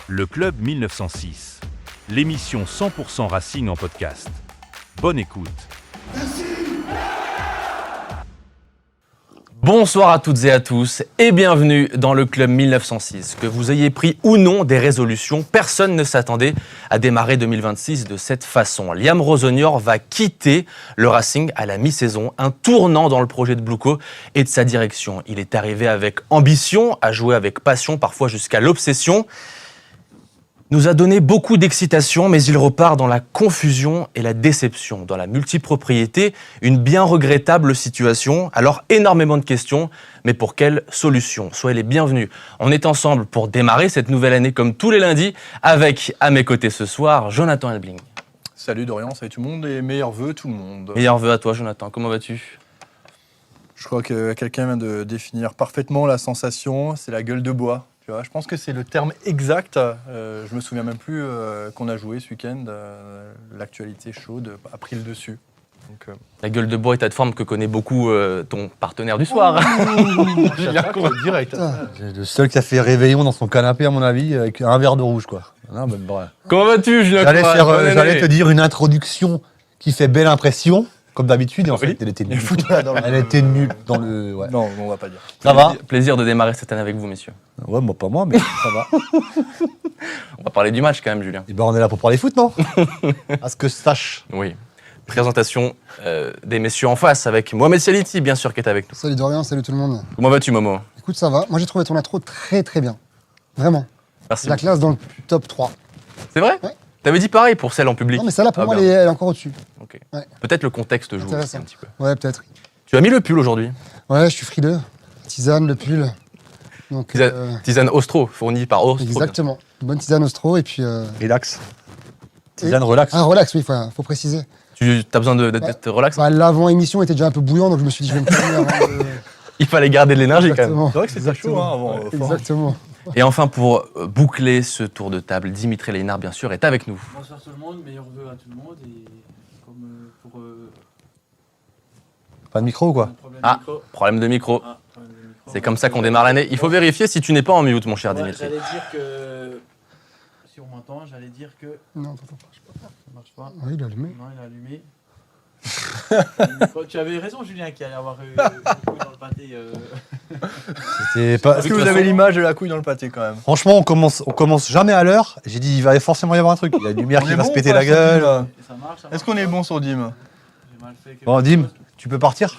Le Club 1906, l'émission 100% Racing en podcast. Bonne écoute. Bonsoir à toutes et à tous et bienvenue dans le Club 1906. Que vous ayez pris ou non des résolutions, personne ne s'attendait à démarrer 2026 de cette façon. Liam Rosonior va quitter le Racing à la mi-saison, un tournant dans le projet de Bluco et de sa direction. Il est arrivé avec ambition, a joué avec passion, parfois jusqu'à l'obsession. Nous a donné beaucoup d'excitation, mais il repart dans la confusion et la déception, dans la multipropriété, une bien regrettable situation. Alors, énormément de questions, mais pour quelle solution ? Soyez les bienvenus. On est ensemble pour démarrer cette nouvelle année comme tous les lundis, avec à mes côtés ce soir, Jonathan Elbling. Salut Dorian, salut tout le monde et meilleurs vœux tout le monde. Meilleurs vœux à toi, Jonathan. Comment vas-tu ? Je crois que quelqu'un vient de définir parfaitement la sensation, c'est la gueule de bois. Tu vois, je pense que c'est le terme exact. Je me souviens même plus qu'on a joué ce week-end. L'actualité chaude a pris le dessus. Donc, La gueule de bois est de forme que connaît beaucoup ton partenaire du soir. direct. Le seul qui a fait réveillon dans son canapé, à mon avis, avec un verre de rouge, quoi. Non, ben, bref. Comment vas-tu, Julien ? J'allais te dire une introduction qui fait belle impression, comme d'habitude, et en fait, elle était nulle. Elle était nulle dans le... Ouais. Non, on va pas dire. Ça va ? Plaisir de démarrer cette année avec vous, messieurs. Ouais, moi, pas moi, mais ça va. On va parler du match quand même, Julien. Et ben, on est là pour parler foot, non ? À ce que je sache. Oui. Présentation des messieurs en face avec Mohamed Saliti, bien sûr, qui est avec nous. Salut Dorian, salut tout le monde. Comment vas-tu, Momo ? Écoute, ça va. Moi, j'ai trouvé ton intro très très bien. Vraiment. Merci. La classe dans le top 3. C'est vrai ? Ouais. T'avais dit pareil pour celle en public. Non, mais celle-là, pour Ah, moi, bien. elle est encore au-dessus. Ok. Ouais. Peut-être le contexte joue aussi Intéressant. un petit peu. Ouais, peut-être. Tu as mis le pull aujourd'hui. Ouais, je suis frileux. Tisane, le pull. Donc, Tisane Ostro, fournie par Ostro. exactement. Une bonne tisane Ostro et puis... Relax. Tisane, relax. Ah, relax, oui, faut préciser. Tu as besoin d'être relax. Bah, l'avant-émission était déjà un peu bouillant, donc je me suis dit, je vais me prévenir avant de... Il fallait garder de l'énergie quand même. Exactement. C'est vrai que c'était chaud avant. fort. Exactement. Et enfin, pour boucler ce tour de table, Dimitri Lénard, bien sûr, est avec nous. Bonsoir tout le monde, meilleurs vœux à tout le monde et comme pour Pas de micro ou quoi ? un problème Ah, de micro. problème de micro. Ah, problème de micro. C'est comme ça qu'on démarre l'année. Il faut vérifier si tu n'es pas en mute, mon cher Ouais, Dimitri. j'allais dire que si on m'entend, j'allais dire que Non, t'entends pas. ça marche pas. Oui, il est allumé. Non, il a allumé. Le micro. Tu avais raison, Julien, qu'il allait avoir beaucoup dans le pâté. C'était pas... Est-ce que vous avez l'image de la couille dans le pâté quand même ? Franchement, on commence jamais à l'heure. J'ai dit, il va forcément y avoir un truc. Il y a une lumière On qui est va bon se ou péter pas la sur gueule. Dim Et ça marche. Est-ce qu'on est bon sur Dim ? J'ai mal fait quelque Bon, Dim, chose. tu peux partir ?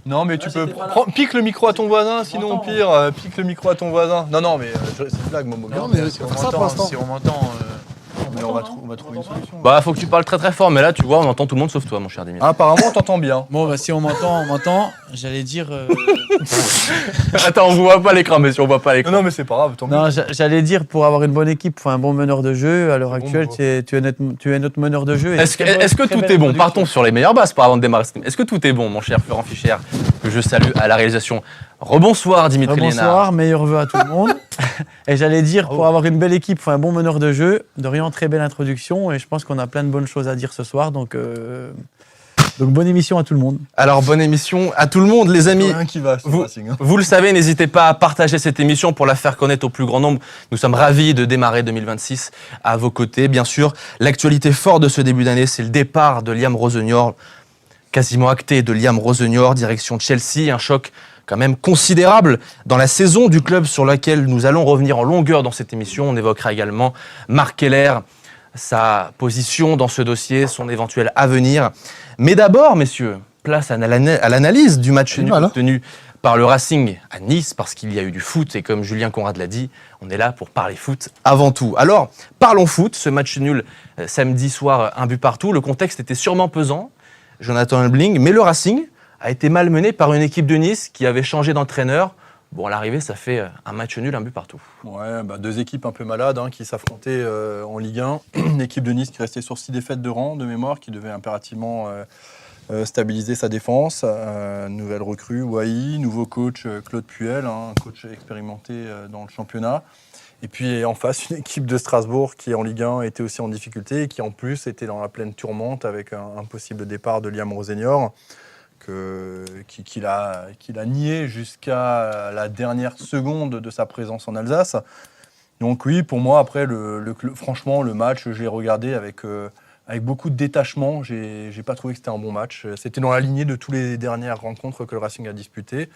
Non, mais tu Ouais, peux. c'était pas là. Pique le micro à ton voisin, sinon au m'entend, pire, pique le micro à ton voisin. Non, mais c'est une blague, Momo. Non, mais Si on c'est ça pour l'instant. m'entend, Mais on va trouver une solution. Bah, faut que tu parles très très fort, mais là, tu vois, on entend tout le monde sauf toi, mon cher Dimitri. Ah, apparemment, on t'entend bien. Bon, bah si on m'entend. J'allais dire. Attends, on voit pas l'écran, mais si on voit pas l'écran. Non, mais c'est pas grave, tant mieux. Non, j'allais dire pour avoir une bonne équipe, faut un bon meneur de jeu. À l'heure Bon, actuelle, bon. tu es notre meneur de jeu. et Est-ce que, très bonne- est-ce que très tout belle est bon ? production. Partons sur les meilleures bases pour avant de démarrer ce stream. Est-ce que tout est bon, mon cher Florent Fichère, que je salue à la réalisation ? Rebonsoir, Dimitri Lénard. Bonsoir, meilleurs vœux à tout le monde. Et j'allais dire, pour avoir une belle équipe, faut un bon meneur de jeu. Dorian, très belle introduction. Et je pense qu'on a plein de bonnes choses à dire ce soir. Donc bonne émission à tout le monde. Alors, bonne émission à tout le monde, les amis. Rien qui va, c'est Vous- Racing. Hein. Vous le savez, n'hésitez pas à partager cette émission pour la faire connaître au plus grand nombre. Nous sommes ravis de démarrer 2026 à vos côtés. Bien sûr, l'actualité forte de ce début d'année, c'est le départ de Liam Rosonior, quasiment acté de Liam Rosonior, direction Chelsea. Un choc quand même considérable dans la saison du club sur laquelle nous allons revenir en longueur dans cette émission. On évoquera également Marc Keller, sa position dans ce dossier, son éventuel avenir. Mais d'abord, messieurs, place à l'analyse du match nul Voilà. tenu par le Racing à Nice, parce qu'il y a eu du foot, et comme Julien Conrad l'a dit, on est là pour parler foot avant tout. Alors, parlons foot, ce match nul samedi soir, un but partout, le contexte était sûrement pesant, Jonathan Elbling, mais le Racing a été malmené par une équipe de Nice qui avait changé d'entraîneur. Bon, à l'arrivée, ça fait un match nul, un but partout. Ouais, bah, deux équipes un peu malades qui s'affrontaient en Ligue 1. Une équipe de Nice qui restait sur 6 défaites de rang, de mémoire, qui devait impérativement stabiliser sa défense. Nouvelle recrue, Wai, nouveau coach Claude Puel, un coach expérimenté dans le championnat. Et puis en face, une équipe de Strasbourg qui en Ligue 1 était aussi en difficulté et qui en plus était dans la pleine tourmente avec un possible départ de Liam Rosenior. Qu'il a nié jusqu'à la dernière seconde de sa présence en Alsace. Donc oui, pour moi, après, franchement, le match, j'ai regardé avec beaucoup de détachement. J'ai pas trouvé que c'était un bon match. C'était dans la lignée de toutes les dernières rencontres que le Racing a disputées.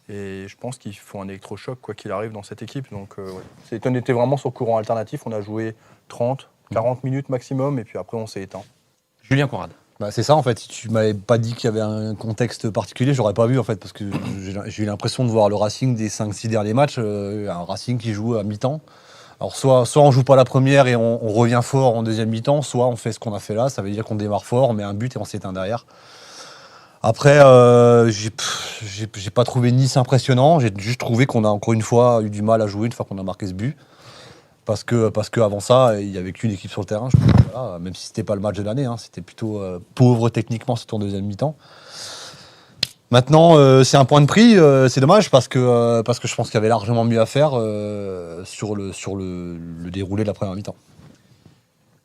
Et je pense qu'il faut un électrochoc, quoi qu'il arrive, dans cette équipe. Donc on était vraiment sur courant alternatif. On a joué 30, 40 minutes maximum, et puis après, on s'est éteint. Julien Conrad. Bah, c'est ça en fait, si tu m'avais pas dit qu'il y avait un contexte particulier, j'aurais pas vu en fait, parce que j'ai eu l'impression de voir le Racing des 5-6 derniers matchs, un Racing qui joue à mi-temps. Alors soit on joue pas la première et on revient fort en deuxième mi-temps, soit on fait ce qu'on a fait là, ça veut dire qu'on démarre fort, on met un but et on s'éteint derrière. Après, j'ai pas trouvé Nice impressionnant, j'ai juste trouvé qu'on a encore une fois eu du mal à jouer une fois qu'on a marqué ce but. Parce que avant ça, il n'y avait qu'une équipe sur le terrain. Voilà, même si ce n'était pas le match de l'année, c'était plutôt pauvre techniquement, surtout en deuxième mi-temps. Maintenant, c'est un point de prix. C'est dommage parce que je pense qu'il y avait largement mieux à faire sur le déroulé de la première mi-temps.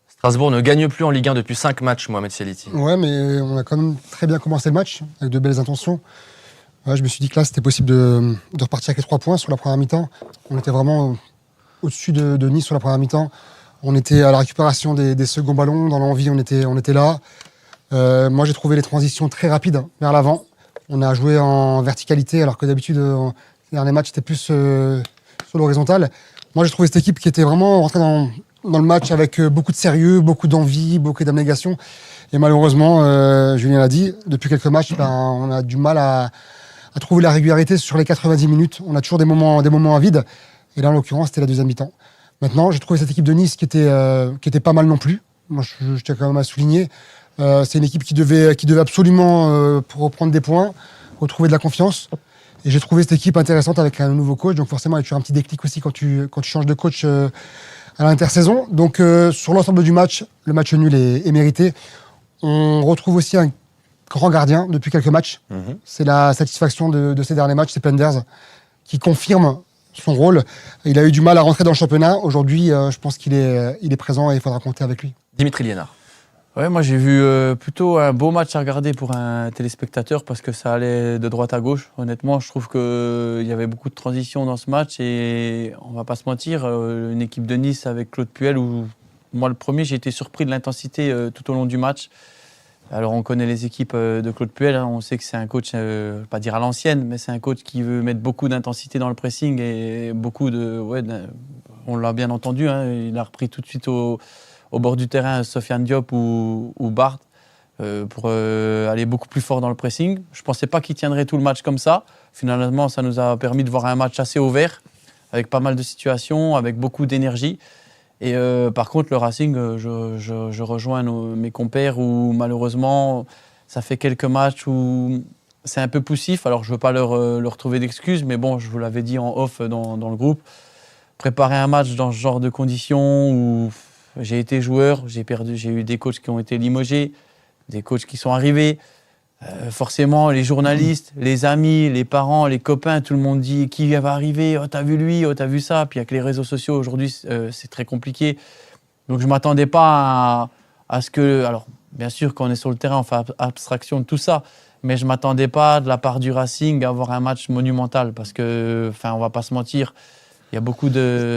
Strasbourg ne gagne plus en Ligue 1 depuis 5 matchs, Mohamed Sialiti. Ouais, mais on a quand même très bien commencé le match, avec de belles intentions. Ouais, je me suis dit que là, c'était possible de repartir avec les 3 points sur la première mi-temps. On était vraiment au-dessus de Nice sur la première mi-temps. On était à la récupération des seconds ballons, dans l'envie, on était là. Moi, j'ai trouvé les transitions très rapides vers l'avant. On a joué en verticalité, alors que d'habitude, les derniers matchs, c'était plus sur l'horizontale. Moi, j'ai trouvé cette équipe qui était vraiment rentrée dans le match avec beaucoup de sérieux, beaucoup d'envie, beaucoup d'abnégation. Et malheureusement, Julien l'a dit, depuis quelques matchs, on a du mal à trouver la régularité sur les 90 minutes. On a toujours des moments à vide. Et là, en l'occurrence, c'était la deuxième mi-temps. Maintenant, j'ai trouvé cette équipe de Nice qui était pas mal non plus. Moi, je tiens quand même à souligner. C'est une équipe qui devait absolument pour reprendre des points, retrouver de la confiance. Et j'ai trouvé cette équipe intéressante avec un nouveau coach. Donc forcément, il y a toujours un petit déclic aussi quand tu changes de coach à l'intersaison. Donc sur l'ensemble du match, le match nul est mérité. On retrouve aussi un grand gardien depuis quelques matchs. C'est la satisfaction de ces derniers matchs, c'est Penders, qui confirme son rôle. Il a eu du mal à rentrer dans le championnat. Aujourd'hui, je pense qu'il est présent et il faudra compter avec lui. Dimitri Liénard. Ouais, moi j'ai vu plutôt un beau match à regarder pour un téléspectateur parce que ça allait de droite à gauche. Honnêtement, je trouve qu'il y avait beaucoup de transitions dans ce match et on va pas se mentir, une équipe de Nice avec Claude Puel, où moi le premier, j'ai été surpris de l'intensité tout au long du match. Alors on connaît les équipes de Claude Puel, on sait que c'est un coach, pas dire à l'ancienne, mais c'est un coach qui veut mettre beaucoup d'intensité dans le pressing et beaucoup on l'a bien entendu, il a repris tout de suite au bord du terrain Sofiane Diop ou Barthes pour aller beaucoup plus fort dans le pressing. Je ne pensais pas qu'il tiendrait tout le match comme ça. Finalement, ça nous a permis de voir un match assez ouvert, avec pas mal de situations, avec beaucoup d'énergie. Et par contre, le Racing, je rejoins mes compères où malheureusement, ça fait quelques matchs où c'est un peu poussif. Alors, je ne veux pas leur trouver d'excuses, mais bon, je vous l'avais dit en off dans le groupe. Préparer un match dans ce genre de conditions où j'ai été joueur, j'ai eu des coachs qui ont été limogés, des coachs qui sont arrivés. Forcément, les journalistes, les amis, les parents, les copains, tout le monde dit qui va arriver, oh t'as vu lui, oh t'as vu ça. Puis avec les réseaux sociaux aujourd'hui, c'est très compliqué. Donc je ne m'attendais pas à ce que... Alors bien sûr, quand on est sur le terrain, on fait abstraction de tout ça. Mais je ne m'attendais pas de la part du Racing à avoir un match monumental. Parce que, on ne va pas se mentir, il y a beaucoup de...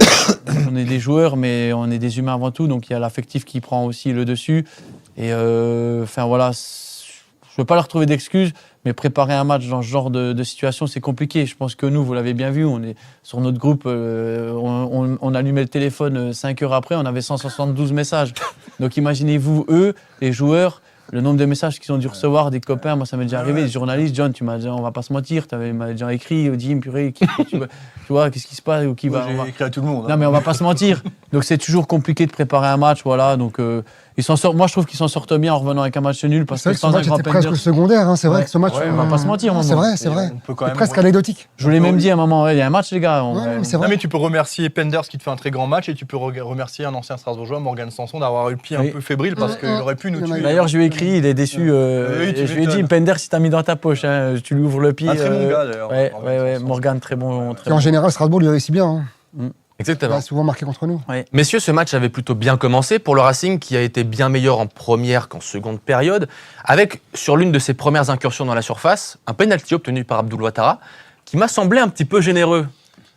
on est des joueurs, mais on est des humains avant tout. Donc il y a l'affectif qui prend aussi le dessus. Et voilà... Je ne veux pas leur trouver d'excuses, mais préparer un match dans ce genre de situation, c'est compliqué. Je pense que nous, vous l'avez bien vu, on est sur notre groupe, on allumait le téléphone 5 heures après, on avait 172 messages. Donc imaginez-vous, eux, les joueurs, le nombre de messages qu'ils ont dû recevoir, des copains, moi ça m'est déjà arrivé, des journalistes, John, tu m'as dit, on va pas se mentir, tu m'as déjà écrit, Dim, purée, tu vois, qu'est-ce qui se passe ou qui va. J'ai écrit à tout le monde. Non mais on va pas se mentir. Donc c'est toujours compliqué de préparer un match, voilà. Donc ils s'en sortent. Moi je trouve qu'ils s'en sortent bien en revenant avec un match nul parce que ce match était presque secondaire. C'est vrai que ce match. On va pas se mentir. C'est vrai. C'est presque anecdotique. Je vous l'ai même dit à un moment. Il y a un match les gars. C'est vrai. Non mais tu peux remercier Penders qui te fait un très grand match et tu peux remercier un ancien Strasbourgeois, Morgan Sanson, d'avoir eu le pied un peu fébrile parce qu'il aurait pu nous tuer. D'ailleurs je lui ai écrit, il est déçu. Je lui ai dit Penders, si t'as mis dans ta poche, tu lui ouvres le pied. Un très bon gars d'ailleurs. Ouais, Morgan très bon. Et en général Strasbourg lui réussit bien. Exactement. Il a souvent marqué contre nous. Ouais. Messieurs, ce match avait plutôt bien commencé pour le Racing qui a été bien meilleur en première qu'en seconde période, avec sur l'une de ses premières incursions dans la surface, un penalty obtenu par Abdoul Ouattara qui m'a semblé un petit peu généreux.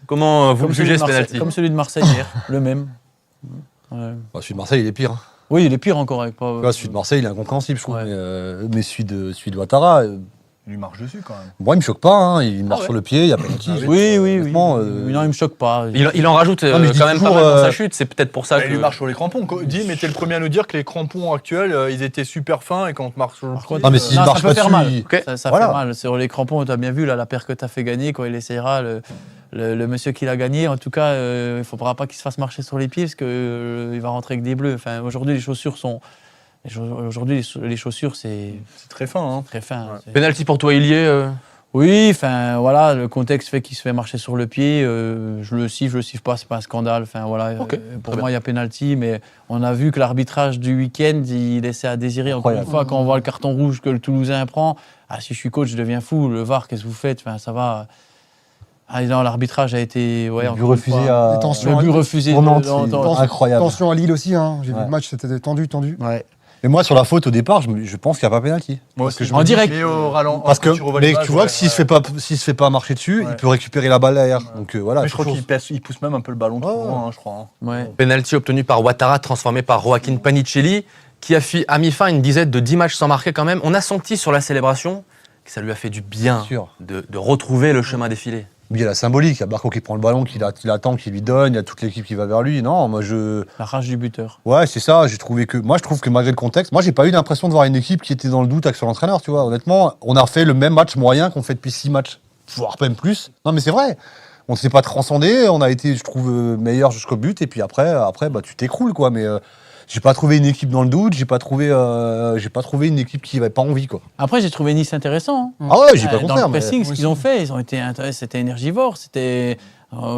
Comment vous jugez ce Marseille- penalty? Comme celui de Marseille hier, le même. Ouais. Bah, celui de Marseille, il est pire. Hein. Oui, il est pire encore avec pas. Tu vois, celui de Marseille, il est incompréhensible, je trouve. Ouais. Mais celui de Ouattara, Il lui marche dessus quand même. moi, il me choque pas. Hein. Il marche ouais. sur le pied, il y a penalty. Oui. Honnêtement, Non, il me choque pas. Il en rajoute Non, mais il dit quand même pas toujours, mal dans sa chute, c'est peut-être pour ça Il que... lui marche sur les crampons. Dim était le premier à nous dire que les crampons actuels, ils étaient super fins et quand on marche sur le Par pied, contre, Non, mais s'il ça marche peut pas faire dessus, mal. Ok. Ça Voilà. fait mal. Sur les crampons, tu as bien vu là, la paire que tu as fait gagner, quand il essayera, le monsieur qui l'a gagné, en tout cas, il ne faudra pas qu'il se fasse marcher sur les pieds parce qu'il va rentrer avec des bleus. Enfin, aujourd'hui, les chaussures sont. Aujourd'hui, les chaussures, c'est c'est très fin. Hein. très fin. Ouais. C'est- Penalty pour toi, Ilié Oui, enfin voilà, le contexte fait qu'il se fait marcher sur le pied. Je le siffle pas, c'est pas un scandale. Enfin voilà, Ok, pour très moi il y a pénalty, mais on a vu que l'arbitrage du week-end il laissait à désirer. Encore une Incroyable. fois, quand on voit le carton rouge que le Toulousain prend, si je suis coach, je deviens fou. Le VAR, qu'est-ce que vous faites? Enfin ça va. Non, l'arbitrage a été le encore but une refusé fois, à. Et tension. le but refusé. Pour Nantes, Tension. incroyable. Attention à Lille aussi, hein. J'ai vu Ouais. le match, c'était tendu. Ouais. Mais moi, sur la faute au départ, je pense qu'il n'y a pas pénalty. Moi Parce que aussi, je En me dis, direct. mais au ralenti, Parce que, quand tu revois mais l'image, tu vois ouais, que s'il se fait pas marcher dessus, Ouais. il peut récupérer la balle derrière. Donc voilà. Mais je crois c'est qu'il il pousse même un peu le ballon trop Ouais. loin, hein, je crois. Hein. Ouais. Penalty obtenu par Ouattara, transformé par Joaquin Panicelli, qui a mis fin à une dizaine de 10 matchs sans marquer quand même. On a senti sur la célébration que ça lui a fait du bien sûr. de retrouver le chemin défilé. Il y a la symbolique, il y a Barco qui prend le ballon, qui l'attend, qui lui donne, il y a toute l'équipe qui va vers lui. Non, moi La rage du buteur. Ouais, c'est ça, je trouve que malgré le contexte, moi j'ai pas eu l'impression de voir une équipe qui était dans le doute avec son entraîneur, tu vois. Honnêtement, on a fait le même match moyen qu'on fait depuis 6 matchs, voire même plus. Non mais c'est vrai. On ne s'est pas transcendé, on a été, je trouve, meilleur jusqu'au but, et puis après bah, tu t'écroules, quoi. Mais j'ai pas trouvé une équipe dans le doute, j'ai pas trouvé une équipe qui avait pas envie, quoi. Après, j'ai trouvé Nice intéressant. Hein. Ah ouais, j'ai pas le Dans contraire. le mais- pressing, ce qu'ils ont fait, ils ont été c'était énergivore, c'était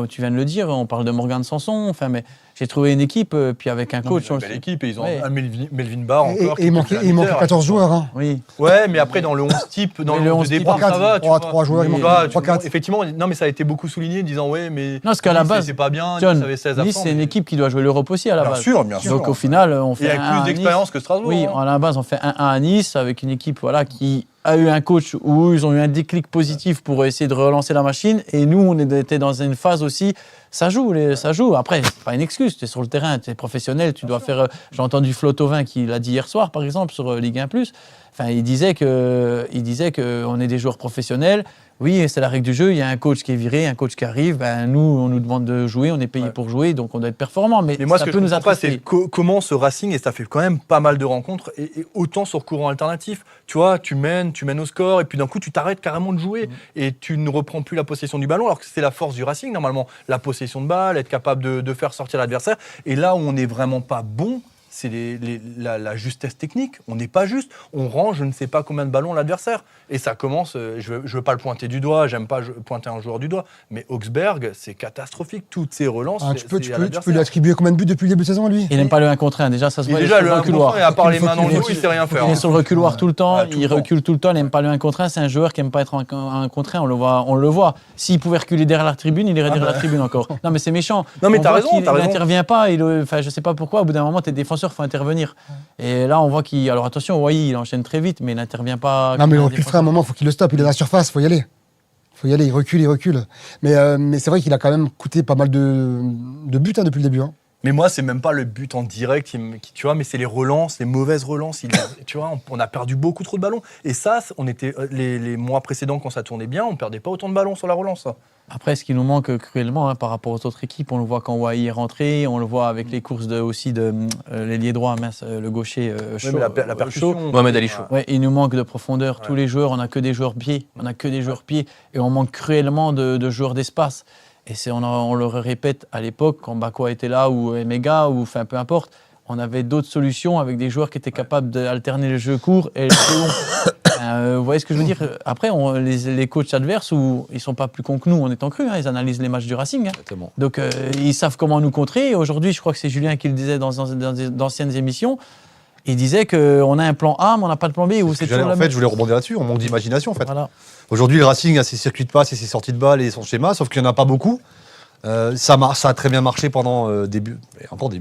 tu viens de le dire, on parle de Morgan Sanson, enfin mais j'ai trouvé une équipe puis avec un Non, coach mais une belle équipe et ils ont Ouais. un Melvin Barr Et encore. qui il peut manquait faire il manquait leader, 14 tu vois. joueurs. Hein. Oui. Ouais, mais après dans le 11 type, dans Mais le le 11 11 de type, départ, ça va, tu vois. 3 joueurs, il Tu manquait vois, tu 3, vois, 4. effectivement, non mais ça a été beaucoup souligné, disant ouais, mais Non, parce qu'à la Nice, base, c'est pas bien, John, Nice avait 16 Nice absents, c'est une mais- équipe qui doit jouer l'Europe aussi à la Bien base. sûr, bien sûr. Donc au final, on Et fait avec 1-1 plus à Nice. d'expérience que Strasbourg. Oui, hein. à la base, on fait 1-1 à Nice avec une équipe voilà, qui a eu un coach où ils ont eu un déclic positif pour essayer de relancer la machine. Et nous, on était dans une phase aussi, ça joue. Après, c'est pas une excuse, tu es sur le terrain, tu es professionnel, tu dois faire... J'ai entendu Flotovin qui l'a dit hier soir, par exemple, sur Ligue 1+. Enfin, il disait qu'on est des joueurs professionnels. Oui, c'est la règle du jeu. Il y a un coach qui est viré, un coach qui arrive. Ben, nous, on nous demande de jouer, on est payé Ouais. pour jouer, donc on doit être performant. Mais Mais moi, ça ce que peut je nous comprends pas, c'est attrister. comment ce Racing, et ça fait quand même pas mal de rencontres, et autant sur courant alternatif. Tu vois, tu mènes au score, et puis d'un coup, tu t'arrêtes carrément de jouer, et tu ne reprends plus la possession du ballon, alors que c'est la force du Racing, normalement. La possession de balle, être capable de faire sortir l'adversaire. Et là où on n'est vraiment pas bon, c'est la justesse technique. On n'est pas juste. On rend je ne sais pas combien de ballons à l'adversaire. Et ça commence, je veux pas le pointer du doigt, j'aime pas pointer un joueur du doigt, mais Augsberg, c'est catastrophique. Toutes ces relances, Ah, c'est tu peux à lui l'adversaire. attribuer combien de buts depuis le début de saison, lui? Il n'aime pas le 1 contre 1. Déjà, ça se Et voit déjà, il est le sur le 1 contre reculoir. 1, et à part les Il faut mains dans le qu'il- dos, il sait rien faire. Il est sur le reculoir tout le temps, tout le il temps. recule tout le temps, il n'aime pas le 1 contre 1. C'est un joueur qui n'aime pas être en 1 contre 1, on le voit. S'il pouvait reculer derrière la tribune, il irait derrière la tribune encore. Non, mais c'est méchant. Non, mais On t'as voit raison, qu'il t'as raison. n'intervient pas, enfin, je sais pas pourquoi, au bout d'un moment, tes défenseurs, il faut intervenir. Et là, on voit qu'il. Alors attention, oui, il enchaîne très vite, mais il n'intervient pas. Non, mais comme le un recul, frère, à un défenseur. moment, il faut qu'il le stoppe. Il est à la surface, il faut y aller. Il recule. Mais c'est vrai qu'il a quand même coûté pas mal de buts depuis le début. Hein. Mais moi, c'est même pas le but en direct, tu vois, mais c'est les relances, les mauvaises relances. Tu vois, on a perdu beaucoup trop de ballons. Et ça, on était les mois précédents, quand ça tournait bien, on perdait pas autant de ballons sur la relance. Ça. Après, ce qui nous manque cruellement par rapport aux autres équipes, on le voit quand Wai est rentré, on le voit avec les courses aussi de l'ailier droit, le gaucher Ouais, chaud. mais la percussion. Mohamed Ali Chaud. Ouais, il nous manque de profondeur. Ouais. Tous les joueurs, on n'a que des joueurs pieds. Et on manque cruellement de joueurs d'espace. Et on le répète à l'époque, quand Bakwa était là, ou Emega, ou enfin peu importe, on avait d'autres solutions avec des joueurs qui étaient capables d'alterner le jeu court et le jeu long. Vous voyez ce que je veux dire? Après, les coachs adverses, ils ne sont pas plus cons que nous en étant crus. Ils analysent les matchs du Racing. Exactement. Donc, ils savent comment nous contrer. Et aujourd'hui, je crois que c'est Julien qui le disait dans d'anciennes émissions. Il disait qu'on a un plan A, mais on n'a pas de plan B. Ou c'est toujours la En fait, même je voulais rebondir là-dessus, on manque d'imagination en fait. Voilà. Aujourd'hui, le Racing a ses circuits de passe et ses sorties de balles et son schéma, sauf qu'il n'y en a pas beaucoup. Ça a très bien marché pendant début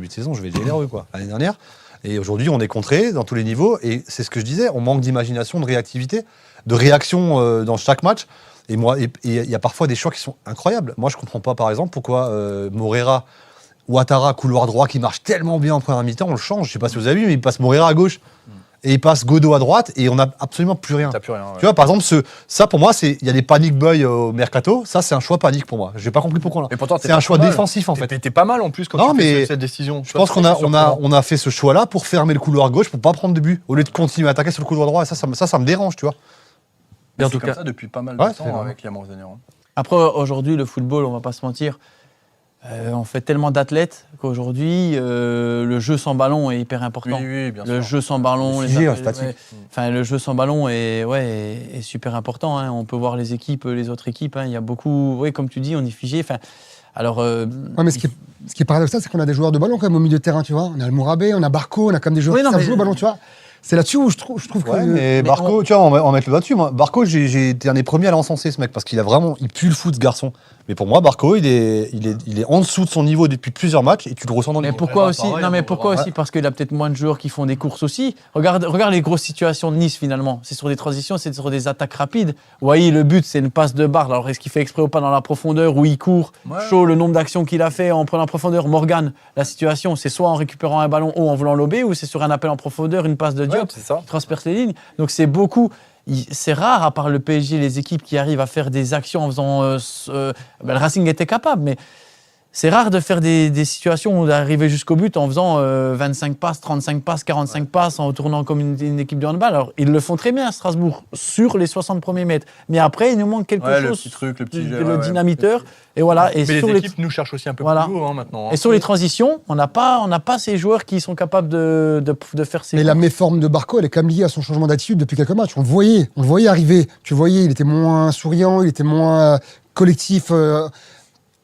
de saison, je vais être généreux quoi, l'année dernière. Et aujourd'hui, on est contré dans tous les niveaux. Et c'est ce que je disais, on manque d'imagination, de réactivité, de réaction dans chaque match. Et il y a parfois des choix qui sont incroyables. Moi, je ne comprends pas, par exemple, pourquoi Moreira, Ouattara, couloir droit, qui marche tellement bien en première mi-temps, on le change. Je ne sais pas si vous avez vu, mais il passe Moreira à gauche. Et il passe Godot à droite et on n'a absolument plus rien. T'as plus rien. Tu vois, par exemple, ça pour moi, il y a des panic boys au mercato. Ça, c'est un choix panique pour moi. J'ai pas compris pourquoi là. Mais pourtant, C'est un choix défensif en fait. T'es pas mal en plus quand Non, tu fais mais cette décision. Je pense qu'on a fait ce choix-là pour fermer le couloir gauche pour pas prendre de but au lieu de continuer à attaquer sur le couloir droit. Et ça me dérange, tu vois. Mais en en tout tout cas- ça depuis pas mal de Ouais, c'est temps vrai. avec Liam Rosenior. Après, aujourd'hui, le football, on va pas se mentir, on fait tellement d'athlètes qu'aujourd'hui, le jeu sans ballon est hyper important. Oui, bien sûr. Le jeu sans ballon, Le sujet, appels, statique. enfin, le jeu sans ballon est super important. Hein. On peut voir les équipes, les autres équipes. Hein. Il y a beaucoup, comme tu dis, on est figé. Enfin, alors, Ouais, mais ce qui est paradoxal, c'est qu'on a des joueurs de ballon quand même au milieu de terrain, tu vois. On a le Mourabé, on a Barco, on a quand même des joueurs Oui, qui non, savent mais- jouer au ballon, tu vois. C'est là-dessus où je trouve que. Ouais, mais Barco, tu vois, on va mettre le doigt dessus. Moi. Barco, j'ai été un des premiers à l'encenser, ce mec, parce qu'il a vraiment, il pue le foot, ce garçon. Mais pour moi, Barco, il est en dessous de son niveau depuis plusieurs matchs et tu le ressens dans les Mais matchs. pourquoi Moreira, aussi pareil, Non, mais Moreira. pourquoi aussi Parce qu'il a peut-être moins de joueurs qui font des courses aussi. Regarde les grosses situations de Nice finalement. C'est sur des transitions, c'est sur des attaques rapides. Oui, le but c'est une passe de barre. Alors est-ce qu'il fait exprès ou pas dans la profondeur où il court Ouais. chaud le nombre d'actions qu'il a fait en prenant en profondeur. Morgan, la situation c'est soit en récupérant un ballon haut en voulant lober ou c'est sur un appel en profondeur, une passe de Ouais, Diop c'est ça. qui transperce les lignes. Donc c'est beaucoup. C'est rare, à part le PSG, les équipes qui arrivent à faire des actions en faisant. Le Racing était capable, mais c'est rare de faire des situations où d'arriver jusqu'au but en faisant 25 passes, 35 passes, 45 passes, en tournant comme une équipe de handball. Alors, ils le font très bien à Strasbourg, sur les 60 premiers mètres. Mais après, il nous manque quelque Ouais, le chose. petit truc, le petit de- jeu, de le ouais, dynamiteur. Et voilà. Et Mais sur les les, équipes nous cherchent aussi un peu Voilà. plus haut maintenant. et sur les transitions, on n'a pas ces joueurs qui sont capables de faire ces. Mais la méforme de Barco, elle est quand même liée à son changement d'attitude depuis quelques matchs. On le voyait arriver. Tu le voyais, il était moins souriant, il était moins collectif.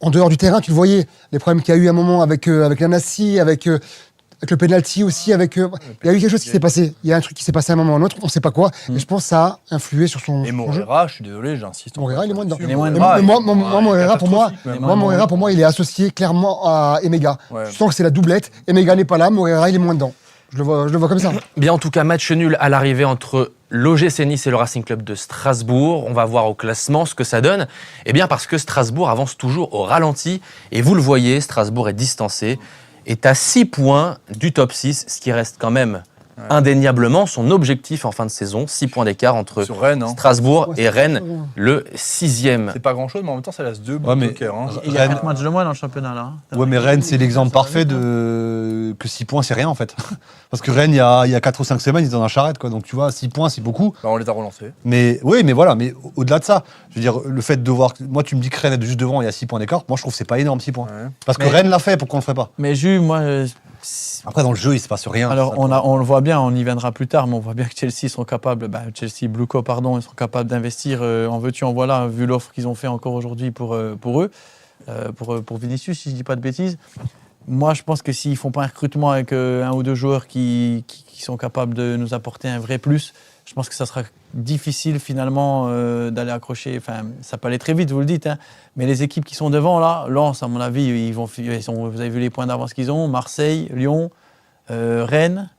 En dehors du terrain, tu le voyais. Les problèmes qu'il y a eu à un moment avec la Nassi, avec le penalty aussi. Il y a eu quelque chose qui s'est passé. Il y a un truc qui s'est passé à un moment ou à un autre, on ne sait pas quoi. Et je pense que ça a influé sur son Et jeu. Moreira, je suis désolé, j'insiste. Moreira, il est moins dedans. Il est moins Mais dedans. moi, Moreira, pour moi, catastrophique, même. Moreira, pour moi, il est associé clairement à Emega. Ouais. Je sens que c'est la doublette. Emega n'est pas là, Moreira, il est moins dedans. Je le vois comme ça. Bien, en tout cas, match nul à l'arrivée entre l'OGC Nice et le Racing Club de Strasbourg. On va voir au classement ce que ça donne. Eh bien, parce que Strasbourg avance toujours au ralenti. Et vous le voyez, Strasbourg est distancé, est à 6 points du top 6, ce qui reste quand même indéniablement son objectif en fin de saison. 6 points d'écart entre Sur Rennes, hein. Strasbourg Ouais, et c'est Rennes, pas grave. le 6e. C'est pas grand chose, mais en même temps, ça laisse deux Ouais, mais- bloqueurs. Hein. Il y a Rennes- 4 matchs de moins dans le championnat là. Ouais, mais Rennes, c'est l'exemple parfait de que 6 points, c'est rien en fait. Parce que Rennes, il y a 4 ou 5 semaines, ils étaient dans la charrette, quoi. Donc tu vois, 6 points, c'est beaucoup. Bah, on les a relancés. Mais oui, mais voilà, mais au-delà de ça, je veux dire, le fait de voir. Moi, tu me dis que Rennes est juste devant, il y a 6 points d'écart. Moi, je trouve que c'est pas énorme, 6 points. Ouais. Parce que Mais- Rennes l'a fait, pourquoi on le ferait pas? Mais Jules, moi. Après, dans le jeu, il se passe rien. Alors, C'est ça, on le voit bien, on y viendra plus tard, mais on voit bien que Chelsea sont capables, ils sont capables d'investir en veux-tu, en voilà, vu l'offre qu'ils ont fait encore aujourd'hui pour Vinicius, si je dis pas de bêtises. Moi, je pense que s'ils font pas un recrutement avec un ou deux joueurs qui sont capables de nous apporter un vrai plus, je pense que ça sera difficile finalement d'aller accrocher. Enfin, ça peut aller très vite, vous le dites, hein, mais les équipes qui sont devant là, Lens, à mon avis, vous avez vu les points d'avance qu'ils ont, Marseille, Lyon, Rennes,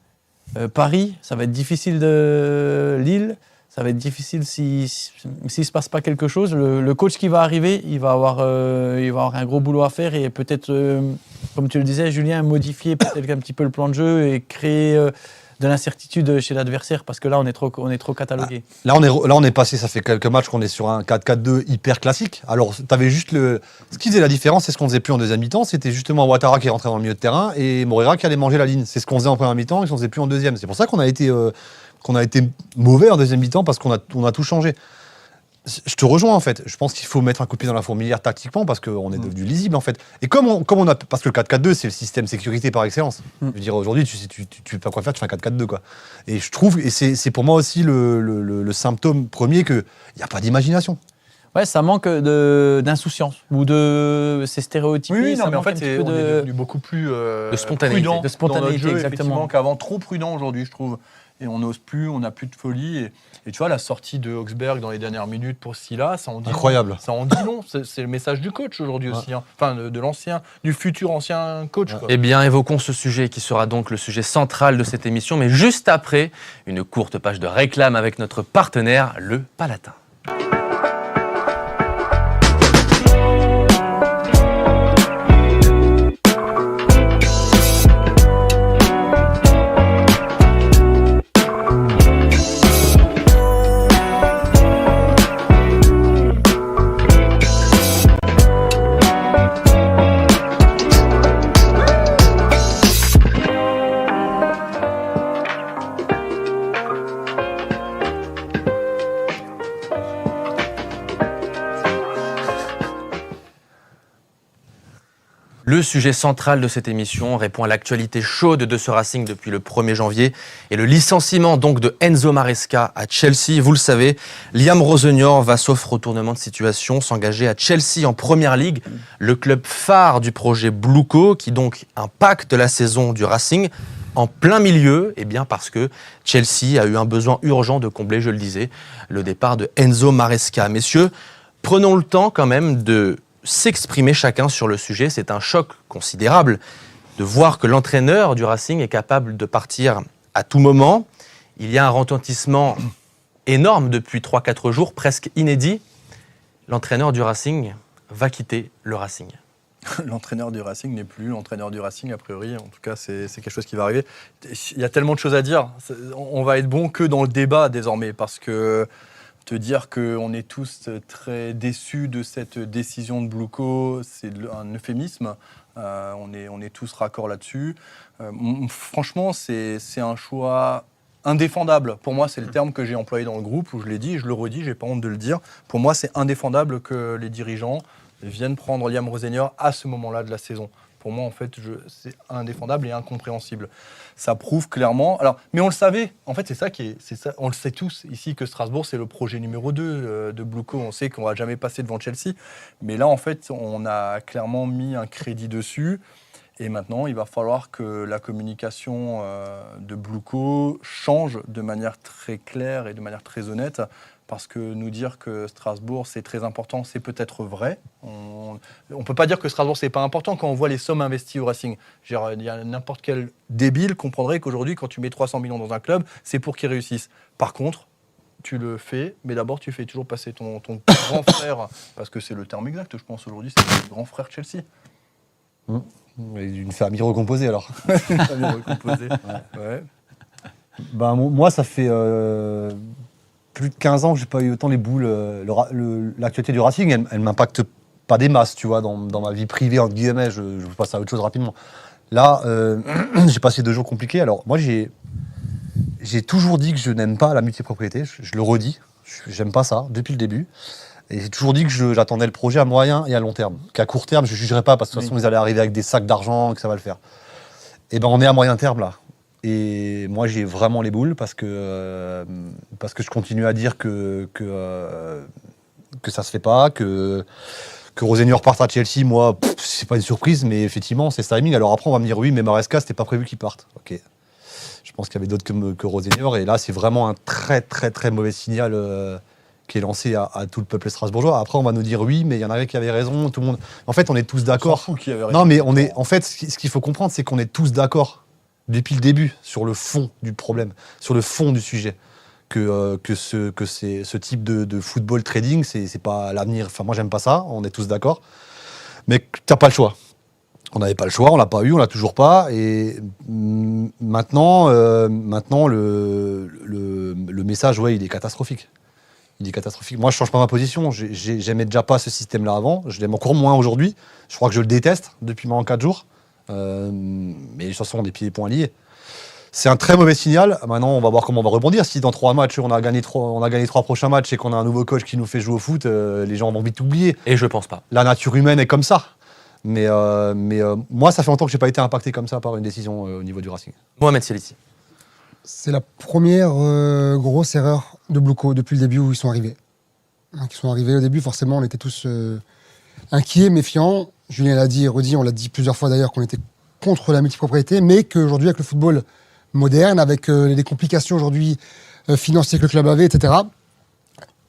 Paris, ça va être difficile de Lille. Ça va être difficile s'il ne se passe pas quelque chose. Le coach qui va arriver, il va avoir un gros boulot à faire et peut-être, comme tu le disais, Julien, modifier peut-être un petit peu le plan de jeu et créer de l'incertitude chez l'adversaire parce que là, on est trop catalogué. Là, on est passé, ça fait quelques matchs qu'on est sur un 4-4-2 hyper classique. Alors, tu avais juste ce qui faisait la différence, c'est ce qu'on faisait plus en deuxième mi-temps, c'était justement Ouattara qui rentrait dans le milieu de terrain et Moreira qui allait manger la ligne. C'est ce qu'on faisait en première mi-temps et qu'on faisait plus en deuxième. C'est pour ça qu'on a été mauvais en deuxième mi-temps parce qu'on a tout changé. Je te rejoins en fait. Je pense qu'il faut mettre un coup de pied dans la fourmilière tactiquement parce qu'on est devenu lisible en fait. Et comme on a, parce que le 4-4-2 c'est le système sécurité par excellence. Je veux dire aujourd'hui tu sais pas quoi faire, tu fais un 4-4-2 quoi. Et je trouve et c'est pour moi aussi le symptôme premier que il y a pas d'imagination. Ouais, ça manque d'insouciance ou de ces stéréotypes. Oui, non, ça mais en manque un fait, petit peu on est devenu beaucoup plus de spontanéité. prudent De spontanéité, dans notre jeu, exactement. effectivement, qu'avant, trop prudent aujourd'hui, je trouve. et on n'ose plus, on n'a plus de folie. Et tu vois, la sortie de Augsberg dans les dernières minutes pour Silla, ça en dit Incroyable. long. Ça en dit long. C'est le message du coach aujourd'hui aussi. Hein. Enfin, de l'ancien, du futur ancien coach. Quoi. Eh bien, évoquons ce sujet qui sera donc le sujet central de cette émission, mais juste après une courte page de réclame avec notre partenaire, le Palatin. Le sujet central de cette émission répond à l'actualité chaude de ce Racing depuis le 1er janvier et le licenciement donc de Enzo Maresca à Chelsea. Vous le savez, Liam Rosenior va, sauf retournement de situation, s'engager à Chelsea en Première Ligue, le club phare du projet Blueco qui donc impacte la saison du Racing en plein milieu, eh bien parce que Chelsea a eu un besoin urgent de combler, je le disais, le départ de Enzo Maresca. Messieurs, prenons le temps quand même de s'exprimer chacun sur le sujet. C'est un choc considérable de voir que l'entraîneur du Racing est capable de partir à tout moment. Il y a un retentissement énorme depuis 3-4 jours, presque inédit. L'entraîneur du Racing va quitter le Racing. L'entraîneur du Racing n'est plus l'entraîneur du Racing, a priori. En tout cas, c'est quelque chose qui va arriver. Il y a tellement de choses à dire. On va être bon que dans le débat désormais, parce que te dire qu'on est tous très déçus de cette décision de Blueco, c'est un euphémisme. On est tous raccords là-dessus. Franchement, c'est un choix indéfendable. Pour moi, c'est le terme que j'ai employé dans le groupe, où je l'ai dit, je le redis, j'ai pas honte de le dire. Pour moi, c'est indéfendable que les dirigeants viennent prendre Liam Rosenior à ce moment-là de la saison. Pour moi, en fait, c'est indéfendable et incompréhensible. Ça prouve clairement... Alors, mais on le savait. En fait, c'est ça, on le sait tous ici que Strasbourg, c'est le projet numéro 2 de Blueco. On sait qu'on ne va jamais passer devant Chelsea. Mais là, en fait, on a clairement mis un crédit dessus. Et maintenant, il va falloir que la communication de Blueco change de manière très claire et de manière très honnête. Parce que nous dire que Strasbourg, c'est très important, c'est peut-être vrai. On ne peut pas dire que Strasbourg, c'est pas important quand on voit les sommes investies au Racing. Il y a n'importe quel débile comprendrait qu'aujourd'hui, quand tu mets 300 millions dans un club, c'est pour qu'il réussisse. Par contre, tu le fais, mais d'abord, tu fais toujours passer ton grand frère, parce que c'est le terme exact, je pense, aujourd'hui, c'est le grand frère Chelsea. Une famille recomposée, alors. Une famille recomposée. Ouais. Ben, moi, ça fait plus de 15 ans que j'ai pas eu autant les boules. L'actualité du Racing, elle m'impacte pas des masses, tu vois, dans ma vie privée, entre guillemets. Je passe à autre chose rapidement. Là, j'ai passé 2 jours compliqués. Alors, moi, j'ai toujours dit que je n'aime pas la multipropriété. Je le redis. J'aime pas ça, depuis le début. Et j'ai toujours dit que j'attendais le projet à moyen et à long terme. Qu'à court terme, je ne jugerais pas, parce que de toute façon, ils allaient arriver avec des sacs d'argent et que ça va le faire. Et ben, on est à moyen terme, là. Et moi, j'ai vraiment les boules parce que je continue à dire que ça se fait pas, que Rosenior parte à Chelsea, moi, c'est pas une surprise, mais effectivement, c'est ce timing. Alors après, on va me dire oui, mais Maresca, c'était pas prévu qu'il parte. Ok. Je pense qu'il y avait d'autres que Rosenior, et là, c'est vraiment un très, très, très mauvais signal qui est lancé à tout le peuple strasbourgeois. Après, on va nous dire oui, mais il y en avait qui avaient raison, tout le monde. En fait, on est tous d'accord. Non, mais en fait, ce qu'il faut comprendre, c'est qu'on est tous d'accord depuis le début, sur le fond du problème, sur le fond du sujet, que ce type de football trading, c'est pas l'avenir. Enfin, moi, j'aime pas ça, on est tous d'accord. Mais t'as pas le choix. On n'avait pas le choix, on l'a pas eu, on l'a toujours pas. Et maintenant, le message, ouais, il est catastrophique. Il est catastrophique. Moi, je change pas ma position. J'aimais déjà pas ce système-là avant. Je l'aime encore moins aujourd'hui. Je crois que je le déteste depuis maintenant 4 jours. Mais de toute façon, des pieds et poings liés. C'est un très mauvais signal. Maintenant, on va voir comment on va rebondir. Si dans 3 matchs, on a gagné 3 prochains matchs et qu'on a un nouveau coach qui nous fait jouer au foot, les gens vont vite oublier. Et je pense pas. La nature humaine est comme ça. Mais moi, ça fait longtemps que j'ai pas été impacté comme ça par une décision au niveau du Racing. Mohamed Sieliti. C'est la première grosse erreur de Blueco depuis le début où ils sont arrivés. Donc, ils sont arrivés au début, forcément, on était tous inquiets, méfiants. Julien l'a dit et redit, on l'a dit plusieurs fois d'ailleurs, qu'on était contre la multipropriété, mais qu'aujourd'hui, avec le football moderne, avec les complications aujourd'hui financières que le club avait, etc.,